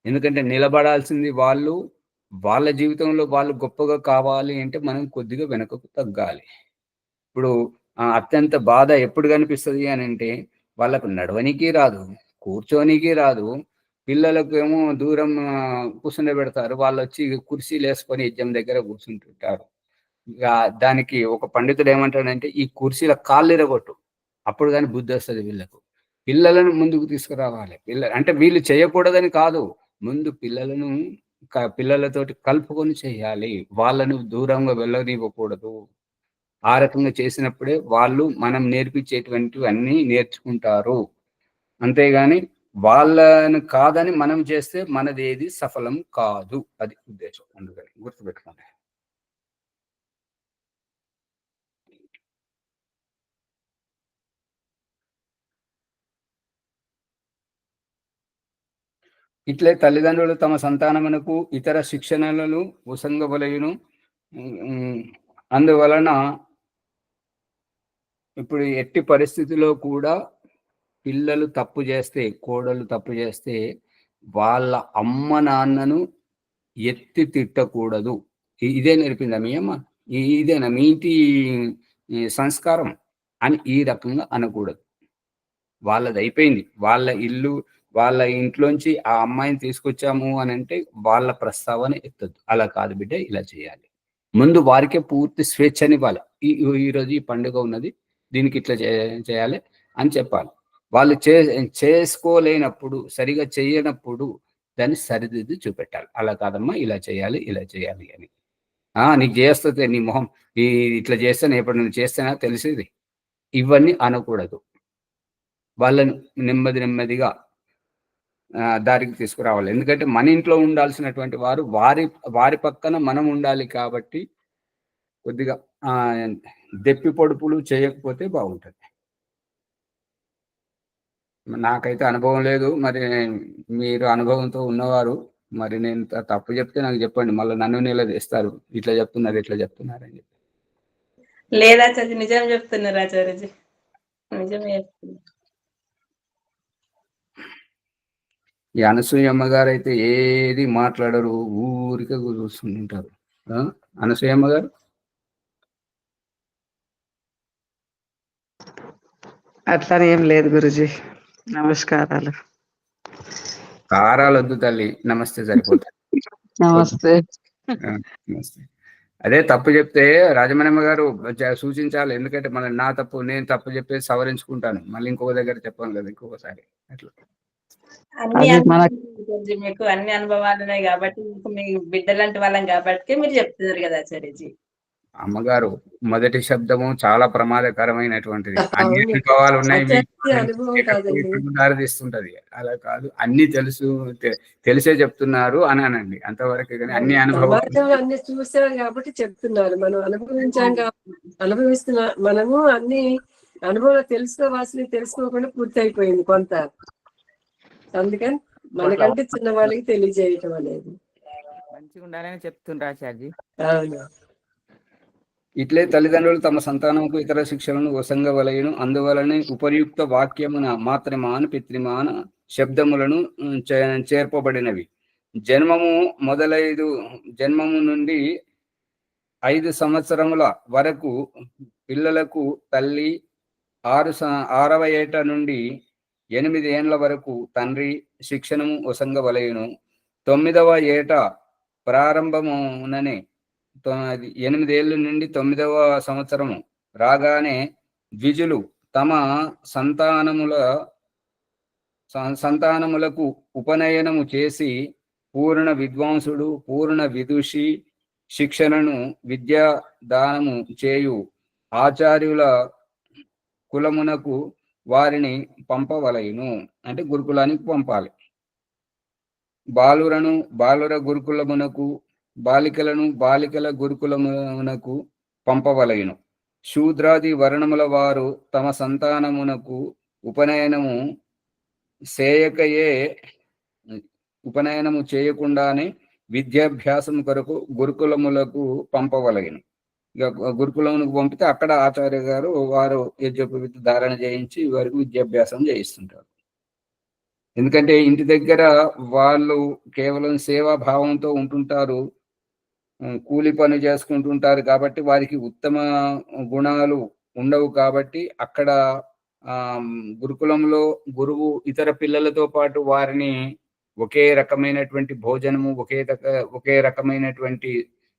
ఎందుకంటే నిలబడాల్సింది వాళ్ళు. వాళ్ళ జీవితంలో వాళ్ళు గొప్పగా కావాలి అంటే మనం కొద్దిగా వెనకకు తగ్గాలి. ఇప్పుడు అత్యంత బాధ ఎప్పుడు కనిపిస్తుంది అని అంటే వాళ్ళకు నడవనికి రాదు, కూర్చోనికి రాదు. పిల్లలకు ఏమో దూరం కూర్చుండబెడతారు. వాళ్ళు వచ్చి కుర్చీలు వేసుకొని యజ్ఞం దగ్గర కూర్చుంటుంటారు. ఇక దానికి ఒక పండితుడు ఏమంటాడంటే ఈ కుర్చీల కాళ్ళు ఇరగొట్టు, అప్పుడు కానీ బుద్ధి వస్తుంది వీళ్ళకు. పిల్లలను ముందుకు తీసుకురావాలి. అంటే వీళ్ళు చేయకూడదని కాదు, ముందు పిల్లలతోటి కలుపుకొని చేయాలి. వాళ్ళను దూరంగా వెళ్ళనివ్వకూడదు. ఆ రకంగా చేసినప్పుడే వాళ్ళు మనం నేర్పించేటువంటివన్నీ నేర్చుకుంటారు. అంతేగాని వాళ్ళను కాదని మనం చేస్తే మనది ఏది సఫలం కాదు. అది ఉద్దేశం. అందుకని గుర్తుపెట్టుకోండి. ఇట్లే తల్లిదండ్రులు తమ సంతానమునకు ఇతర శిక్షణలను ఉసంగవలయును. అందువలన ఇప్పుడు ఎట్టి పరిస్థితిలో కూడా పిల్లలు తప్పు చేస్తే, కోడలు తప్పు చేస్తే వాళ్ళ అమ్మ నాన్నను ఎత్తి తిట్టకూడదు. ఇదే నేర్పిందా మీ అమ్మ, ఇదేనా మీ ఇంటి సంస్కారం అని ఈ రకంగా అనకూడదు. వాళ్ళది అయిపోయింది. వాళ్ళ ఇల్లు, వాళ్ళ ఇంట్లోంచి ఆ అమ్మాయిని తీసుకొచ్చాము అని అంటే వాళ్ళ ప్రస్తావన ఎత్తద్దు. అలా కాదు బిడ్డ, ఇలా చేయాలి. ముందు వారికే పూర్తి స్వేచ్ఛనివ్వాలి. ఈరోజు ఈ పండుగ ఉన్నది, దీనికి ఇట్లా చేయాలి అని చెప్పాలి. వాళ్ళు చేసుకోలేనప్పుడు, సరిగా చేయనప్పుడు దాన్ని సరిదిద్ది చూపెట్టాలి. అలా కాదమ్మా, ఇలా చేయాలి, ఇలా చేయాలి అని. నీకు చేస్తుంది నీ మొహం, ఇట్లా చేస్తాను, ఎప్పుడు నేను చేస్తానా తెలిసేది, ఇవన్నీ అనకూడదు. వాళ్ళని నెమ్మదిగా దారికి తీసుకురావాలి. ఎందుకంటే మన ఇంట్లో ఉండాల్సినటువంటి వారు వారి పక్కన మనం ఉండాలి. కాబట్టి కొద్దిగా దెప్పి పొడుపులు చేయకపోతే బాగుంటుంది. నాకైతే అనుభవం లేదు, మరి మీరు అనుభవంతో ఉన్నవారు, మరి నేను తప్పు చెప్తే నాకు చెప్పండి. మళ్ళీ నన్ను నిలదీస్తారు, ఇట్లా చెప్తున్నారు ఇట్లా చెప్తున్నారు అని చెప్పి.
లేదాచార్య, నిజం చెప్తున్నారు ఆచార్యజీ. నిజమే చెప్తున్నా.
ఈ అనసూయమ్మ గారు అయితే ఏది మాట్లాడరు, ఊరికే కూర్చుంటారు. అనసూయమ్మ గారు
అట్లా ఏం లేదు గురుజీ. నమస్కారాలు.
కారాలు వద్దు తల్లి, నమస్తే సరిపోతుంది.
నమస్తే.
నమస్తే. అదే తప్పు చెప్తే రాజమణమ్మ గారు సూచించాలి. ఎందుకంటే మన నా తప్పు, నేను తప్పు చెప్పేసి సవరించుకుంటాను. మళ్ళీ ఇంకొక దగ్గర చెప్పాను కదా ఇంకొకసారి. అట్లా
అన్ని
అది మన
అనుభవాలు మీకు అన్ని అనుభవాలు ఉన్నాయి కాబట్టి మీకు మీ బిడ్డలాంటి వాళ్ళం కాబట్టి మీరు చెప్తున్నారు కదా ఆచార్యజీ.
అమ్మగారు మొదటి శబ్దము చాలా ప్రమాదకరమైనటువంటిది. అన్ని
అవును.
అనుభవాలు ఉన్నాయి మీకు,
అత్యంత అనుభవం కాదండి.
దారితీస్తుంటది. అలా కాదు, అన్ని తెలిసే చెప్తున్నారు అని అనండి అంతవరకు. కానీ అన్ని అనుభవాలు
సమాజంలో అన్ని చూసాం కాబట్టి చెప్తున్నారు. మనం అనుభవించాం కాబట్టి అనుభవిస్తున్నా. మనము అన్ని అనుభవం తెలుసుకోవాల్సింది తెలుసుకోకుండా పూర్తి అయిపోయింది కొంత. అందుకని మనకంటే చిన్న వాళ్ళకి తెలియజేయటం అనేది.
మంచిగా ఉండాలని చెప్తుండ్రు ఆచార్య.
అవును.
ఇట్లే తల్లిదండ్రులు తమ సంతానముకు ఇతర శిక్షలను వసంగవలయును. అందువలనే ఉపయుక్త వాక్యమున మాత్రమాన పితృమాన శబ్దములను చేర్పబడినవి. జన్మము నుండి 5 సంవత్సరముల వరకు పిల్లలకు తల్లి, 6వ ఏట నుండి 8 ఏండ్ల వరకు తండ్రి శిక్షణము వసంగవలయును. 9వ ఏట ప్రారంభముననే 8 ఏళ్ళ నుండి 9వ సంవత్సరము రాగానే ద్విజులు తమ సంతానములకు ఉపనయనము చేసి పూర్ణ విద్వాంసుడు, పూర్ణ విదుషి శిక్షణను విద్యాదానము చేయు ఆచార్యుల కులమునకు వారిని పంపవలయును. అంటే గురుకులానికి పంపాలి. బాలుర గురుకులమునకు, బాలికలను బాలికల గురుకులమునకు పంపవలయును. శూద్రాది వర్ణముల వారు తమ సంతానమునకు ఉపనయనము చేయకుండానే విద్యాభ్యాసం కొరకు గురుకులములకు పంపవలయును. ఇక గురుకులమునకు పంపితే అక్కడ ఆచార్య గారు వారు యజ్ఞోపవీత ధారణ చేయించి వారికి విద్యాభ్యాసం చేయిస్తుంటారు. ఎందుకంటే ఇంటి దగ్గర వాళ్ళు కేవలం సేవాభావంతో ఉంటుంటారు, కూలి పని చేసుకుంటుంటారు కాబట్టి వారికి ఉత్తమ గుణాలు ఉండవు. కాబట్టి అక్కడ గురుకులంలో గురువు ఇతర పిల్లలతో పాటు వారిని ఒకే రకమైనటువంటి భోజనము, ఒకే రకమైనటువంటి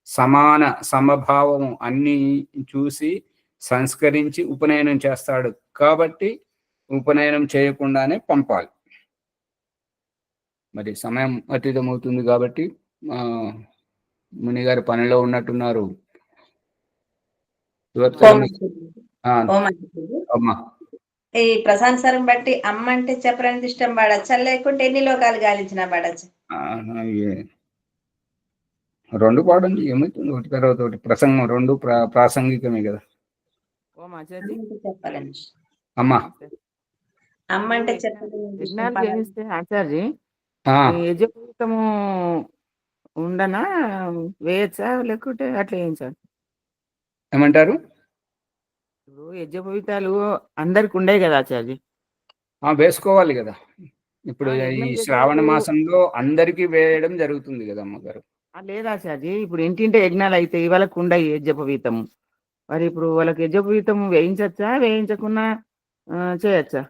సమాన సమభావము అన్ని చూసి సంస్కరించి ఉపనయనం చేస్తాడు. కాబట్టి ఉపనయనం చేయకుండానే పంపాలి. మరి సమయం అతీతమవుతుంది కాబట్టి ముని గారి పనిలో ఉన్నట్టున్నారు. అమ్మా,
ఈ ప్రశాంతరం బట్టి అమ్మ అంటే చెప్పడానికి ఇష్టం పడచ్చా, లేకుంటే ఎన్ని లోకాలు గాలించినా పడచ్చా?
2 పాడండి, ఏమవుతుంది. ఒకటి తర్వాత ఒకటి ప్రసంగం, 2 ప్రాసంగికమే కదా.
చెప్పాలండి
అమ్మా,
అమ్మ అంటే చెప్పాలి
ఆచార్య. యజ్ఞోపవీతము ఉండనా వేయచ్చా, లేకుంటే అట్లా వేయించాలి?
ఏమంటారు?
ఇప్పుడు యజ్ఞోపవీతాలు అందరికి ఉండేవి కదా ఆచార్య.
వేసుకోవాలి కదా. ఇప్పుడు ఈ శ్రావణ మాసంలో అందరికి వేయడం జరుగుతుంది కదా అమ్మగారు.
లేదా ఆచార్య, ఇప్పుడు ఇంటింటే యజ్ఞాలు అయితే వాళ్ళకు ఉండయి యజ్ఞోపవీతము. మరి ఇప్పుడు వాళ్ళకి యజ్ఞోపవీతం వేయించచ్చా, వేయించకుండా చేయచ్చా?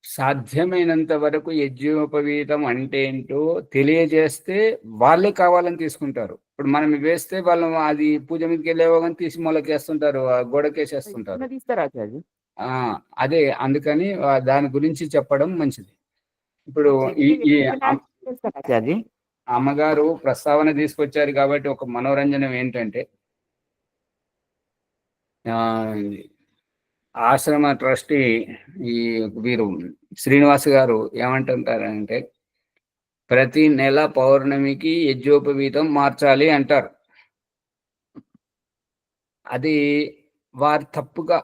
సాధ్యమైనంత వరకు యజ్ఞోపవీతం అంటే ఏంటో తెలియజేస్తే వాళ్ళే కావాలని తీసుకుంటారు. ఇప్పుడు మనం వేస్తే వాళ్ళు అది పూజ మీదకి వెళ్ళేవాళ్ళని తీసి మొలకేస్తుంటారు, గోడకేసేస్తుంటారు. అదే అందుకని దాని గురించి చెప్పడం మంచిది. ఇప్పుడు ఈ అమ్మగారు ప్రస్తావన తీసుకొచ్చారు కాబట్టి ఒక మనోరంజనం ఏంటంటే, ఆశ్రమ ట్రస్టీ వీరు శ్రీనివాస్ గారు ఏమంటుంటారంటే, ప్రతి నెల పౌర్ణమికి యజ్ఞోపవీతం మార్చాలి అంటారు. అది వారు తప్పుగా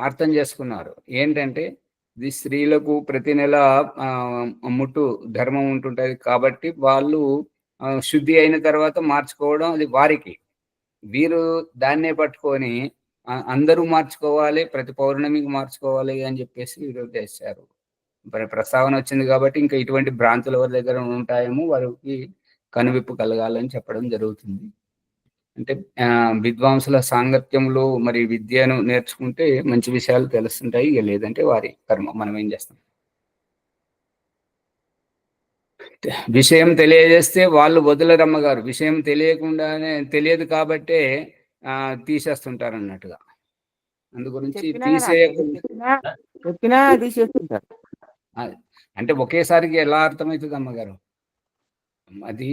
అర్థం చేసుకున్నారు. ఏంటంటే, ఇది స్త్రీలకు ప్రతి నెల ముట్టు ధర్మం ఉంటుంటది కాబట్టి వాళ్ళు శుద్ధి అయిన తర్వాత మార్చుకోవడం అది వారికి. వీరు దాన్నే పట్టుకొని అందరూ మార్చుకోవాలి, ప్రతి పౌర్ణమికి మార్చుకోవాలి అని చెప్పేసి వీడియో చేశారు. మరి ప్రస్తావన వచ్చింది కాబట్టి ఇంకా ఇటువంటి భ్రాంతులు ఎవరి దగ్గర ఉంటాయేమో వారికి కనువిప్పు కలగాలని చెప్పడం జరుగుతుంది. అంటే విద్వాంసుల సాంగత్యంలో మరి విద్యను నేర్చుకుంటే మంచి విషయాలు తెలుస్తుంటాయి. ఇక లేదంటే వారి కర్మ, మనం ఏం చేస్తాం. విషయం తెలియజేస్తే వాళ్ళు వదలరమ్మ గారు, విషయం తెలియకుండానే తెలియదు కాబట్టే తీసేస్తుంటారు అన్నట్టుగా. అందు గురించి
చెప్పినా తీసేస్తుంటారు.
అంటే ఒకేసారికి ఎలా అర్థమవుతుంది అమ్మగారు? అది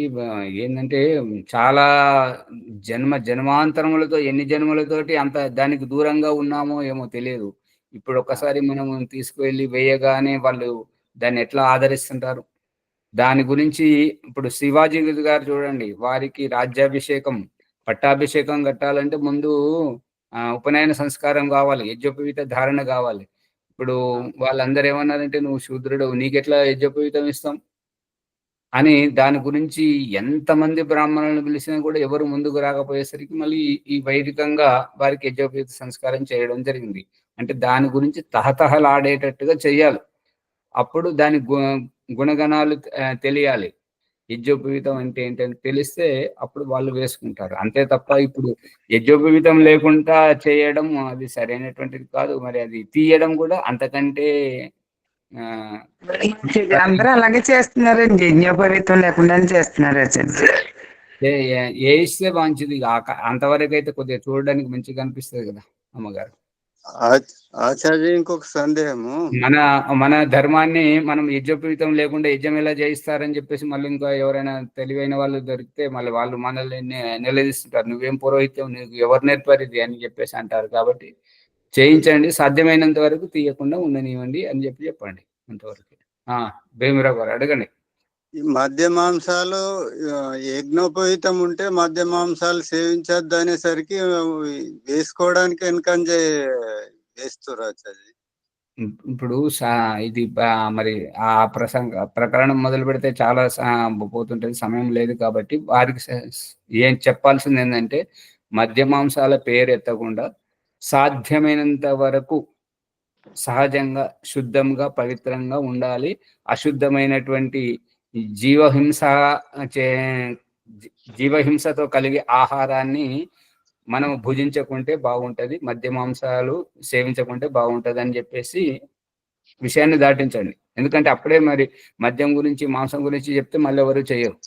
ఏంటంటే చాలా జన్మాంతరములతో, ఎన్ని జన్మలతోటి అంత దానికి దూరంగా ఉన్నామో ఏమో తెలియదు. ఇప్పుడు ఒక్కసారి మనం తీసుకువెళ్ళి వేయగానే వాళ్ళు దాన్ని ఎట్లా ఆదరిస్తుంటారు. దాని గురించి ఇప్పుడు శివాజీ గారు చూడండి, వారికి రాజ్యాభిషేకం, పట్టాభిషేకం కట్టాలంటే ముందు ఉపనయన సంస్కారం కావాలి, యజ్ఞోపవీత ధారణ కావాలి. ఇప్పుడు వాళ్ళందరూ ఏమన్నారంటే, నువ్వు శూద్రుడు, నీకెట్లా యజ్ఞోపవీతం ఇస్తాం అని దాని గురించి ఎంతమంది బ్రాహ్మణులను పిలిచినా కూడా ఎవరు ముందుకు రాకపోయేసరికి మళ్ళీ ఈ వైదికంగా వారికి యజ్ఞోపవీత సంస్కారం చేయడం జరిగింది. అంటే దాని గురించి తహతహలాడేటట్టుగా చెయ్యాలి. అప్పుడు దాని గుణగణాలు తెలియాలి. యజ్ఞోపవీతం అంటే ఏంటని తెలిస్తే అప్పుడు వాళ్ళు వేసుకుంటారు. అంతే తప్ప ఇప్పుడు యజ్ఞోపవీతం లేకుండా చేయడం అది సరైనటువంటిది కాదు. మరి అది తీయడం కూడా అంతకంటే
అందరూ అలాగే చేస్తున్నారండి, యజ్ఞోపవీతం లేకుండానే చేస్తున్నారు.
వేయిస్తే మంచిది. అంతవరకు అయితే కొద్దిగా చూడడానికి మంచిగా అనిపిస్తుంది కదా అమ్మగారు.
ఆచార్య, ఇంకొక సందేహము,
మన ధర్మాన్ని మనం యజ్ఞోపవీతం లేకుండా యజ్ఞం ఎలా చేయిస్తారని చెప్పేసి మళ్ళీ ఇంకా ఎవరైనా తెలివైన వాళ్ళు దొరికితే మళ్ళీ వాళ్ళు మనల్ని నిలదీస్తుంటారు. నువ్వేం పురోహిత్యం, నీకు ఎవరు నేర్పారు ఇది అని చెప్పేసి అంటారు. కాబట్టి చేయించండి, సాధ్యమైనంత వరకు తీయకుండా ఉండనివ్వండి అని చెప్పండి. అంతవరకు. భీమరావు గారు అడగండి.
ఈ మద్య మాంసాలు యజ్ఞోపవీతం ఉంటే మద్య మాంసాలు సేవించద్దు అనేసరికి వేసుకోవడానికి వెనకంజ వేస్తున్నారు ఆచార్య.
ఇప్పుడు ఇది మరి ఆ ప్రకరణం మొదలు పెడితే చాలా పోతుంటది, సమయం లేదు. కాబట్టి వారికి ఏం చెప్పాల్సింది ఏంటంటే, మద్య మాంసాల పేరు ఎత్తకుండా సాధ్యమైనంత వరకు సహజంగా, శుద్ధంగా, పవిత్రంగా ఉండాలి. అశుద్ధమైనటువంటి జీవహింసతో కలిగే ఆహారాన్ని మనం భుజించకుంటే బాగుంటది, మద్య మాంసాలు సేవించకుంటే బాగుంటది అని చెప్పేసి విషయాన్ని దాటించండి. ఎందుకంటే అప్పుడే మరి మద్యం గురించి, మాంసం గురించి చెప్తే మళ్ళీ ఎవరు చేయరు.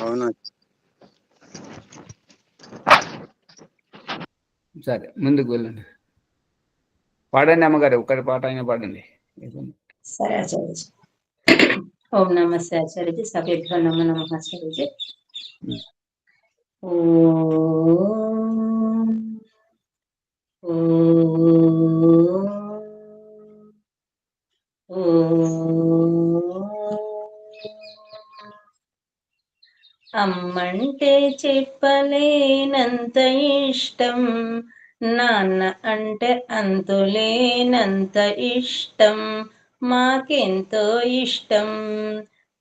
అవునా?
సరే, ముందుకు వెళ్ళండి. పాడండి అమ్మగారు, ఒక్కరి పాట అయినా పాడండి.
సరే ఆచార్య. ఓం నమస్తే ఆచార్యజీ, సభ్యత్వ నమ నమ ఆచార్యజీ. అమ్మంటే చెప్పలేనంత ఇష్టం, నాన్న అంటే అంతులేనంత ఇష్టం, మాకెంతో ఇష్టం.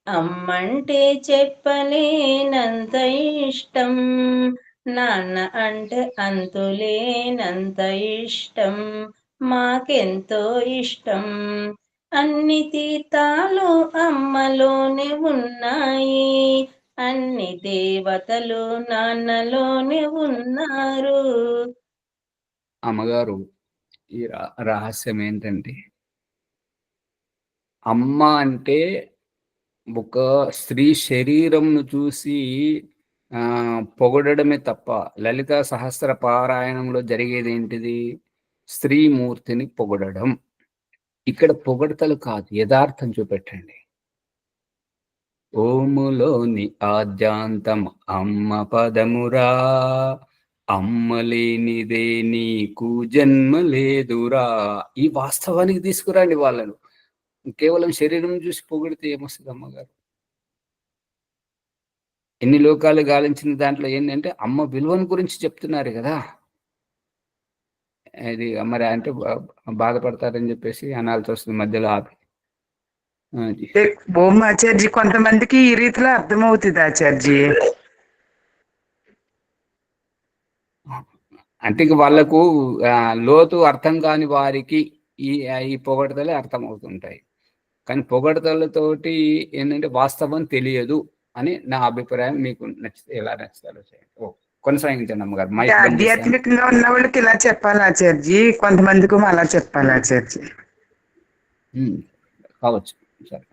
అమ్మంటే చెప్పలేనంత ఇష్టం, నాన్న అంటే అంతులేనంత ఇష్టం, మాకెంతో ఇష్టం. అన్ని తీర్థాలు అమ్మలోనే ఉన్నాయి, అన్ని దేవతలు నాన్నలోనే ఉన్నారు.
అమ్మగారు, ఈ రహస్యం ఏంటంటే, అమ్మ అంటే ఒక స్త్రీ శరీరంను చూసి పొగడమే తప్ప, లలిత సహస్ర పారాయణంలో జరిగేది ఏంటిది? స్త్రీమూర్తిని పొగడడం. ఇక్కడ పొగడతలు కాదు, యథార్థం చూపెట్టండి. ఓములోని ఆద్యాంతం అమ్మ పదమురా, అమ్మ లేనిదే నీకు జన్మ లేదురా. ఈ వాస్తవానికి తీసుకురండి వాళ్ళను. కేవలం శరీరం చూసి పొగిడితే ఏమొస్తుంది అమ్మగారు? ఎన్ని లోకాలు గాలించిన దాంట్లో ఏంటంటే అమ్మ విలువను గురించి చెప్తున్నారు కదా. అది మరి అంటే బాధపడతారని చెప్పేసి అనాల్సి వస్తుంది మధ్యలో ఆపి.
ఓం ఆచార్జీ, కొంతమందికి ఈ రీతిలో అర్థమవుతుంది ఆచార్జీ.
అంటే ఇక వాళ్ళకు లోతు అర్థం కాని వారికి ఈ పొగడతలే అర్థం అవుతుంటాయి. కానీ పొగడతలతోటి ఏంటంటే వాస్తవం తెలియదు అని నా అభిప్రాయం. మీకు ఎలా నచ్చుతారో చేయండి. కొనసాగించండి అమ్మగారు. మైక్ బంద్ చేశాను.
ఆధ్యాత్మికంగా ఉన్న వాళ్ళకి ఇలా చెప్పాలి ఆచార్జీ, కొంతమందికి అలా చెప్పాలి ఆచార్జీ.
కావచ్చు. సరే,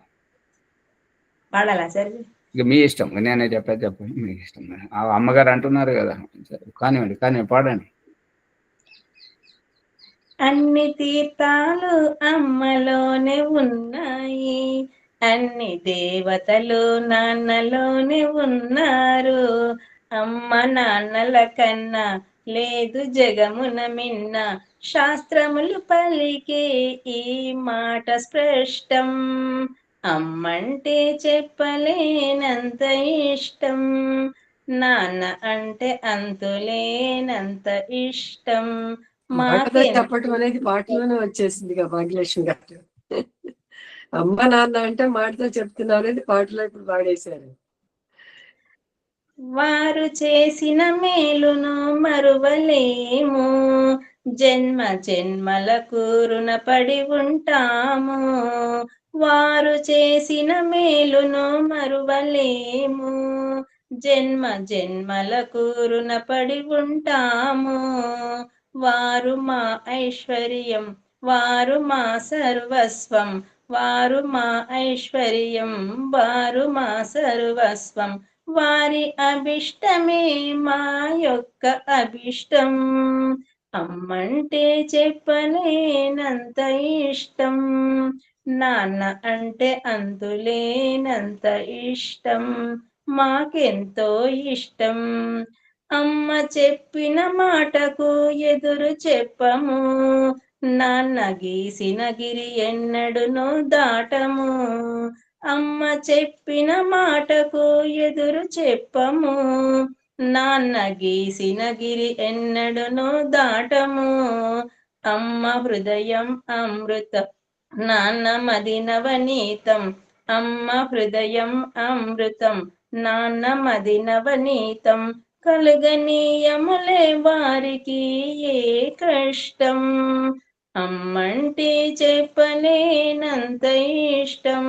పాడాలా సార్?
ఇక మీ ఇష్టం. నేనే చెప్పండి, మీ ఇష్టం. అమ్మగారు అంటున్నారు కదా, సరే కానివ్వండి, కానీ పాడండి.
అన్ని తీర్థాలు అమ్మలోనే ఉన్నాయి, అన్ని దేవతలు నాన్నలోనే ఉన్నారు. అమ్మ నాన్నల కన్నా లేదు జగమున మిన్న, శాస్త్రములు పలికే ఈ మాట స్పష్టం. అమ్మంటే చెప్పలేనంత ఇష్టం, నాన్న అంటే అంతులేనంత ఇష్టం.
మాటతో చెప్పటం అనేది పాటలోనే వచ్చేసింది భాగ్యలక్ష్మి గారు. అమ్మ నాన్న అంటే మాటతో చెప్తున్నారు అనేది పాటలో ఇప్పుడు పాడేశారు.
వారు చేసిన మేలును మరువలేము, జన్మ జన్మలకు రుణపడి ఉంటాము. వారు చేసిన మేలును మరువలేము, జన్మ జన్మలకు రుణపడి ఉంటాము. వారు మా ఐశ్వర్యం, వారు మా సర్వస్వం, వారు మా ఐశ్వర్యం, వారు మా సర్వస్వం. వారి అభిష్టమే మా యొక్క అభిష్టం, అమ్మంటే చెప్పలేనంత ఇష్టం, నాన్న అంటే అంతులేనంత ఇష్టం, మాకెంతో ఇష్టం. అమ్మ చెప్పిన మాటకు ఎదురు చెప్పము, నాన్న గీసిన గిరి ఎన్నడును దాటము. అమ్మ చెప్పిన మాటకు ఎదురు చెప్పము, నాన్న గీసిన గిరి ఎన్నడును దాటము. అమ్మ హృదయం అమృతం, నాన్న మది నవనీతం. అమ్మ హృదయం అమృతం, నాన్న మది నవనీతం. కలుగనీయములే వారికి ఏ కష్టం, అమ్మంటే చెప్పలేనంత ఇష్టం,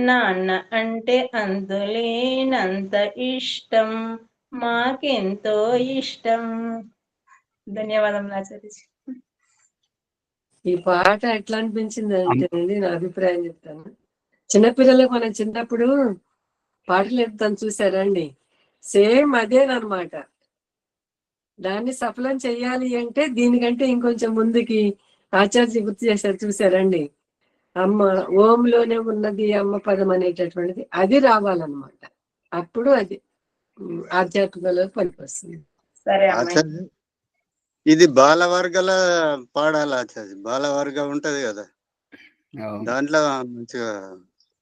నాన్న అంటే అందులేనంత ఇష్టం, మాకెంతో ఇష్టం. ధన్యవాదములు ఆచార్య.
ఈ పాట ఎట్లా అనిపించింది అంటే నా అభిప్రాయం చెప్తాను. చిన్నపిల్లలకు మనం చిన్నప్పుడు పాటలు చెప్తాను చూసారండి, సేమ్ అదేనమాట. దాన్ని సఫలం చెయ్యాలి అంటే దీనికంటే ఇంకొంచెం ముందుకి ఆచార్య గుర్తు చేశారు చూసారండి. అమ్మ ఓంలోనే ఉన్నది అమ్మ పదం అనేటటువంటిది, అది రావాలన్నమాట. అప్పుడు అది ఆధ్యాత్మికలో పనికొస్తుంది.
సరే
ఆచార్య, ఇది బాలవర్గల పాడాలి ఆచార్య. బాలవర్గ ఉంటది కదా, దాంట్లో మంచిగా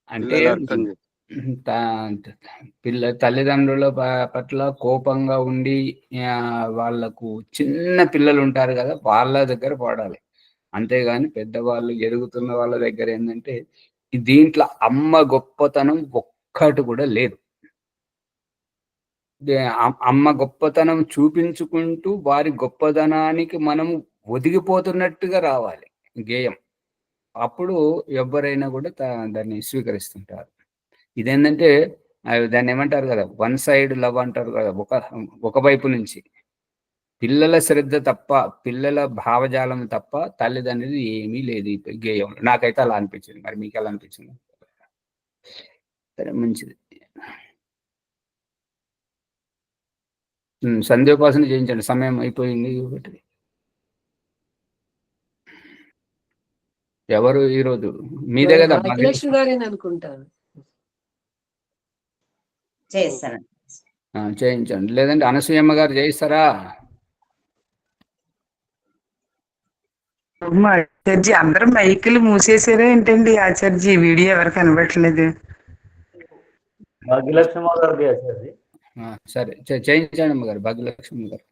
అంటే
అర్థం
తల్లిదండ్రుల పట్ల కోపంగా ఉండి వాళ్ళకు చిన్న పిల్లలు ఉంటారు కదా, వాళ్ళ దగ్గర పాడాలి. అంతేగాని పెద్దవాళ్ళు ఎదుగుతున్న వాళ్ళ దగ్గర ఏంటంటే దీంట్లో అమ్మ గొప్పతనం ఒక్కటి కూడా లేదు. అమ్మ గొప్పతనం చూపించుకుంటూ వారి గొప్పతనానికి మనం ఒదిగిపోతున్నట్టుగా రావాలి గేయం. అప్పుడు ఎవరైనా కూడా దాన్ని స్వీకరిస్తుంటారు. ఇదేంటంటే దాన్ని ఏమంటారు కదా, వన్ సైడ్ లవ్ అంటారు కదా, ఒక వైపు నుంచి. పిల్లల శ్రద్ధ తప్ప, పిల్లల భావజాలం తప్ప తల్లిదండ్రులు ఏమీ లేదు ఈ గేయంలో. నాకైతే అలా అనిపించింది. మరి మీకు ఎలా అనిపించింది? సరే, మంచిది. సంధ్యోపాసన చేయించండి, సమయం అయిపోయింది. ఒకటి ఎవరు ఈరోజు మీదే కదా?
భాగ్యలక్ష్మి గారేని అనుకుంటాను.
చేస్తాను,
చేయించండి. లేదంటే అనసూయమ్మ గారు చేయిస్తారా?
ఆచార్జీ అందరూ మైకులు మూసేసారా ఏంటండి ఆచార్జీ? వీడియో ఎవరు కనబడట్లేదు.
భాగ్యలక్ష్మి గారిది ఆచార్జీ.
సరే, చేయించండి అమ్మ గారు, భాగ్యలక్ష్మి గారు.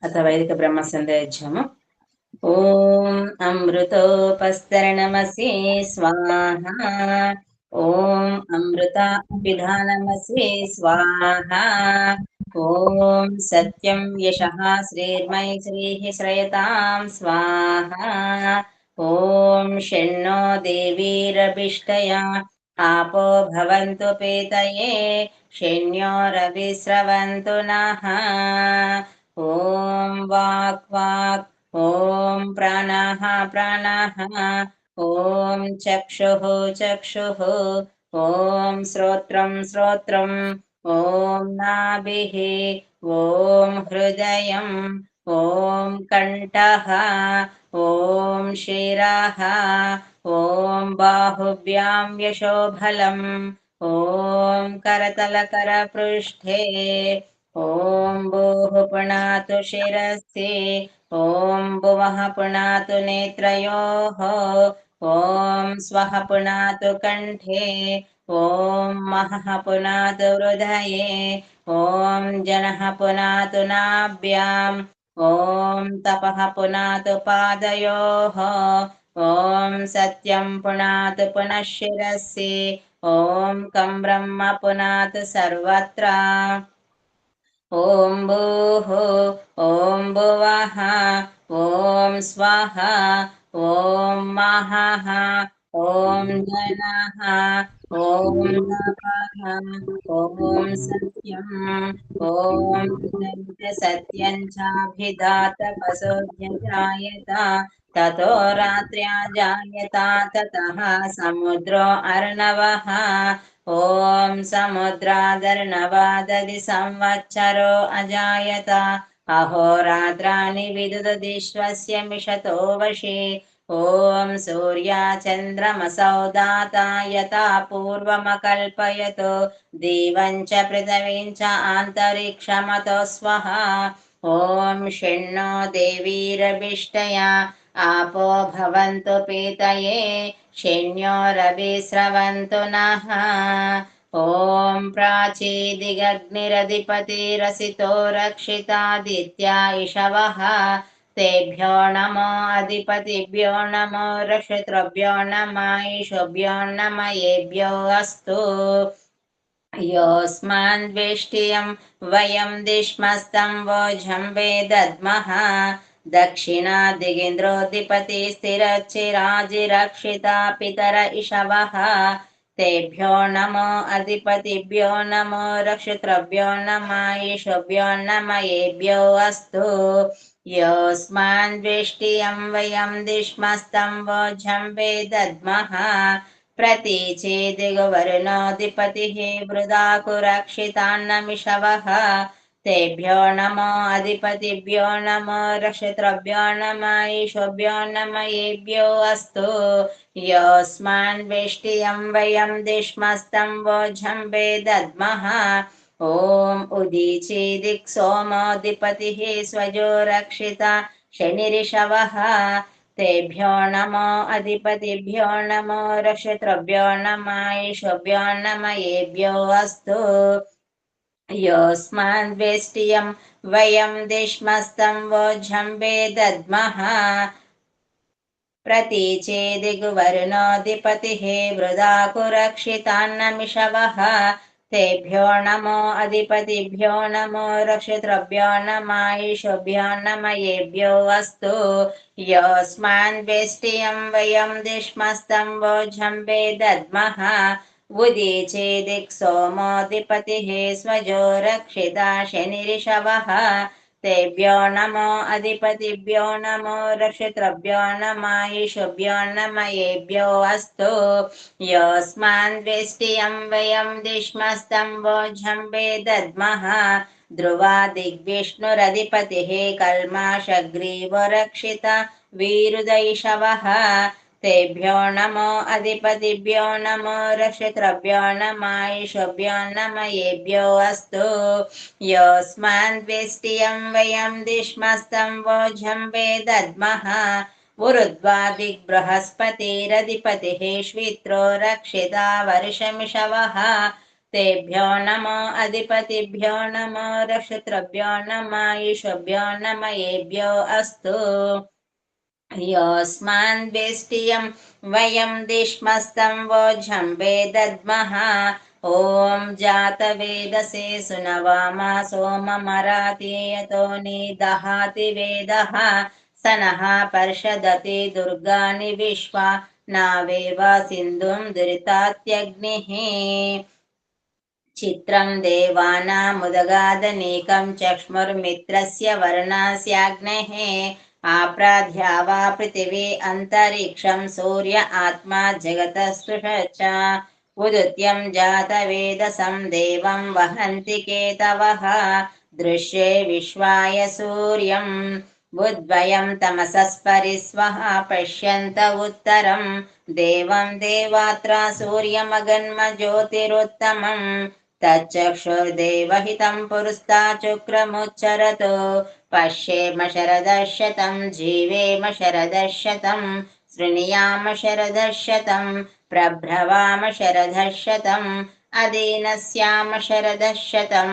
అథ వైదిక బ్రహ్మ సందేహము. ఓం అమృతోపస్తరణమసి స్వాహ, ॐ अमृताभिधानमस्ये स्वाहा। ॐ सत्यं यशः श्रीर्मैत्रीः श्रयतां स्वाहा। ॐ षण्णो देवीरभिष्टया आपो भवन्तु पेतये षण्यो रविस्रवन्तु नः। ॐ वाक् वाक् ॐ प्राणः प्राणः ॐ चक्षुः चक्षुः ॐ श्रोत्रं श्रोत्रम् ॐ नाभिः ॐ हृदयम् ॐ कण्ठः ॐ शिरः ॐ बाहुभ्यां यशोबलम् ॐ करतलकरपृष्ठे ॐ भूः पुनातु शिरसि ॐ भुवः पुनातु नेत्रयोः ॐ स्वः पुनातु कण्ठे ॐ महः पुनातु हृदये ॐ जनः पुनातु नाभ्याम् ॐ तपः पुनातु पादयोः ॐ सत्यं पुनातु पुनः शिरसि ॐ कं ब्रह्म पुनातु सर्वत्र ॐ भूः ॐ भुवः ॐ स्वाहा ॐ महः ॐ जनः ॐ तपः ॐ सत्यम् ॐ इदं च सत्यं चाभिधातपसो जायत ततो रात्र्या जायता ततः समुद्रो अर्णवः ॐ समुद्रादर्णवाददि संवत्सरो अजायत अहोरात्राणि विदुददिश्वस्य मिषतो वशे ॐ सूर्याचन्द्रमसौ दाता यथा पूर्वमकल्पयतो दिवं च पृथिवीं च आन्तरिक्षमतो स्वः ॐ षण्णो देवीरभिष्टया आपो भवन्तु पीतये षण्यो रविस्रवन्तु नः ॐ प्राचीदिगग्निरधिपतिरसितो रक्षितादित्या इषवः तेभ्यो नमो अधिपतिभ्यो नमो रक्षितृभ्यो नम ईशुभ्यो नम येभ्यो अस्तु योऽस्मान्द्वेष्टियं वयं दिश्मस्तं वोझं वेदद्मः दक्षिणादिगेन्द्रोऽधिपति स्थिरच्चिराजिरक्षिता पितर इषवः तेभ्यो नमो अधिपतिभ्यो नमो रक्षितृभ्यो नम ईशुभ्यो नम येभ्यो अस्तु योऽस्मान्द्वेष्टियं वयं दिश्मस्तं वोझं वेदद्मः प्रतीचेदिगुवर्णोऽधिपतिः वृदाकुरक्षितान्नमिषवः तेभ्यो नमो अधिपतिभ्यो नमो रक्षितृभ्यो नम ईशुभ्यो नम येभ्यो अस्तु योऽस्मान्द्वेष्टियं वयं दिश्मस्तं वोझं वेदद्मः ॐ उदीचीदिक् सोमोऽधिपतिः स्वजो रक्षिता शनिरिषवः तेभ्यो नमो अधिपतिभ्यो नमो रक्षितृभ्यो नम ईशुभ्यो नम येभ्यो अस्तु योऽस्मान्द्वेष्टियं वयं दिश्मस्तं वोझं वेदद्मः प्रतीचेदिगुवर्णोऽधिपतिः वृदाकुरक्षितान्नमिषवः तेभ्यो नमो अधिपतिभ्यो नमो रक्षितृभ्यो नम ईशुभ्यो नम येभ्यो अस्तु योऽस्मान्द्वेष्टियं वयं दिश्मस्तं वोझं वेदद्मः उदीचेदिक् सोमोऽधिपतिः स्वजो रक्षिता शनिरिषवः तेभ्यो नमो अधिपतिभ्यो नमो रक्षितृभ्यो नम ईशुभ्यो नम येभ्यो अस्तु योऽस्मान्द्वेष्टियं वयं दिश्मस्तं वोझं वेदद्मः ध्रुवादिग्विष्णुरधिपतिः कल्माषग्रीवो रक्षिता वीरुदैषवः तेभ्यो नमो अधिपतिभ्यो नमो रक्षितृभ्यो नम ईशुभ्यो नम येभ्यो अस्तु योऽस्मान्द्वेष्टियं वयं दिश्मस्तं वोझं वेदद्मः उरुद्वादिग्बृहस्पतिरधिपतिः श्वित्रो रक्षिता वर्षमिषवः तेभ्यो नमो अधिपतिभ्यो नमो रक्षितृभ्यो नम ईशुभ्यो नम येभ्यो अस्तु योऽस्मान् वेष्टियं वयं दिष्मस्तं वोझं वेदद्मः ॐ जातवेदसे सुनवामा सोममरातीयतो निदहाति वेदः स नः पर्षदति दुर्गाणि विश्वा नावेव सिन्धुं दुरितात्यग्निः चित्रं देवानामुदगादनेकं चक्ष्मुर्मित्रस्य वर्णास्याग्नेः आप्राध्या वा पृथिवी अन्तरिक्षं सूर्य आत्मा जगतस्पृश च उदुत्यं जातवेदसं देवं वहन्ति केतवः दृश्ये विश्वाय सूर्यं बुद्वयं तमसस्परिस्वः पश्यन्त उत्तरं देवं देवात्रा सूर्यमगन्म ज्योतिरुत्तमं तच्चक्षुर्देवहितं पुरस्ताचुक्रमुच्चरतो पश्येम शरदशतं जीवेम शरदशतं शृणुयाम शरदशतं प्रभ्रवाम शरदशतम् अदीनस्याम शरदशतं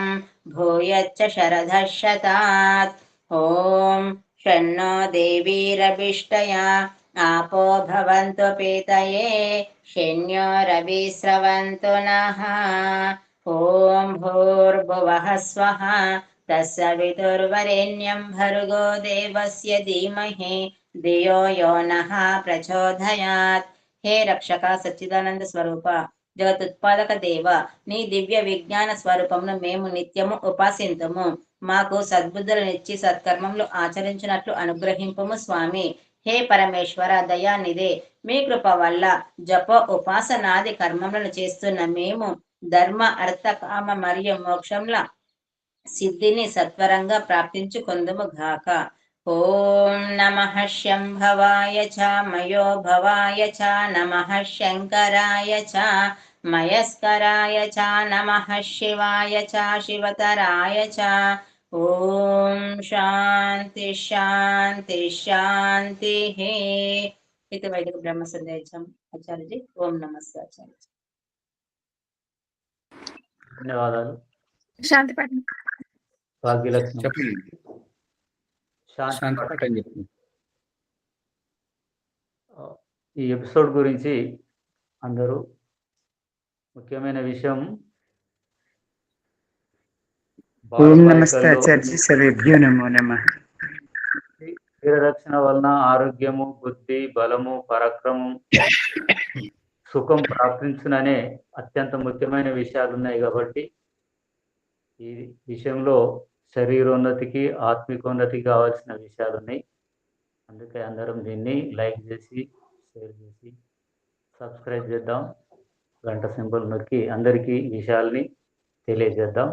भूयच्च शरदशतात् ॐ शन्नो देवीरभिष्टया आपो भवन्तु पीतये शन्यो रविस्रवन्तु नः ॐ भूर्भुवः स्वः तत्सवितुर्वरेण्यं भर्गो देवस्य धीमहि धियो यो नः प्रचोदयात् हे रक्षक सच्चिदानंद స్వరూప జగతుత్పాదక దేవ నీ దివ్య విజ్ఞాన స్వరూపమును మేము నిత్యము ఉపాసింతుము మాకు సద్బుద్ధులనిచ్చి సత్కర్మములు ఆచరించినట్లు అనుగ్రహింపుము స్వామి హే పరమేశ్వర దయానిదే మీ కృప వల్ల జప ఉపాసనాది కర్మములను చేస్తున్న మేము ధర్మ అర్థ కామ మరియు మోక్షంల సిద్ధిని సత్వరంగా ప్రాప్తించుకొందుము గాక ఓం నమః శంభవాయ చ మయో భవాయ చ నమః శంకరాయ చ మయస్కరాయ చ నమః శివాయ చ శివతరాయ చ ఓం శాంతి శాంతి శాంతి ఇది వైదిక బ్రహ్మ సందేశం ఆచార్యజీ ఓం నమస్తే ఆచార్యజీ
ధన్యవాదాలు.
శాంతి
భాగ్యలక్ష్మి
చెప్పండి.
శాంతి
శాంతి
పాఠం.
పాఠం చెప్పండి.
ఈ ఎపిసోడ్ గురించి అందరూ ముఖ్యమైన విషయం
ఓం నమస్తే ఆచార్య సర్వేభ్యో నమో నమః.
శరీరరక్షణ వలన ఆరోగ్యము, బుద్ధి, బలము, పరాక్రమం, సుఖం ప్రాప్తించుననే అత్యంత ముఖ్యమైన విషయాలు ఉన్నాయి. కాబట్టి ఈ విషయంలో శరీరోన్నతికి, ఆత్మికోన్నతికి కావాల్సిన విషయాలు ఉన్నాయి. అందుకే అందరం దీన్ని లైక్ చేసి, షేర్ చేసి, సబ్స్క్రైబ్ చేద్దాం. గంట సింబల్ నొక్కి అందరికీ ఈ విషయాల్ని తెలియజేద్దాం.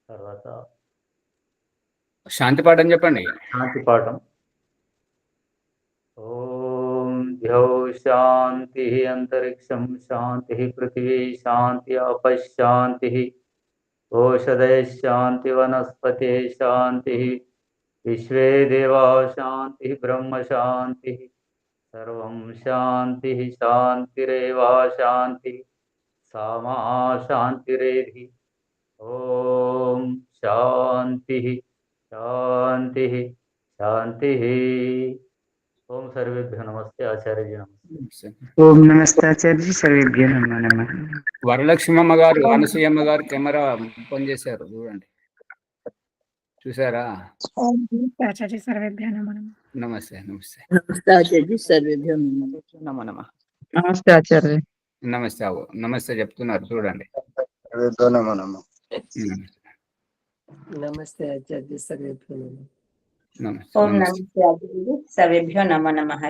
తర్వాత
శాంతి పాఠం చెప్పండి.
శాంతి పాఠం. ఓం ద్యౌ శాంతి అంతరిక్షం శాంతి పృథివీ శాంతి అపశాంతి ఓషధయ శాంతి వనస్పతే శాంతి విశ్వే దేవా శాంతి బ్రహ్మ శాంతి సర్వం శాంతి శాంతిరేవా శాంతి సామా శాంతిరేధి. ఓం శాంతి శాంతి శాంతి. ఓం సర్వేభ్యో నమస్తే ఆచార్య నమస్తే.
ఓం నమస్తే ఆచార్య సర్వేభ్యో నమో నమః.
వరలక్ష్మమ్మ గారు, అనసూయమ్మ గారు కెమెరా ఓపెన్ చేశారు, చూడండి. చూసారా? నమస్తే నమస్తే
నమో నమః.
నమస్తే ఆచార్య.
నమస్తే. నమస్తే చెప్తున్నారు, చూడండి.
నమో నమః.
నమస్తే ఆచార్య సర్వేభ్యో నమః.
నమస్తే
ఓం నమస్తే సర్వేభ్యో నమో నమః.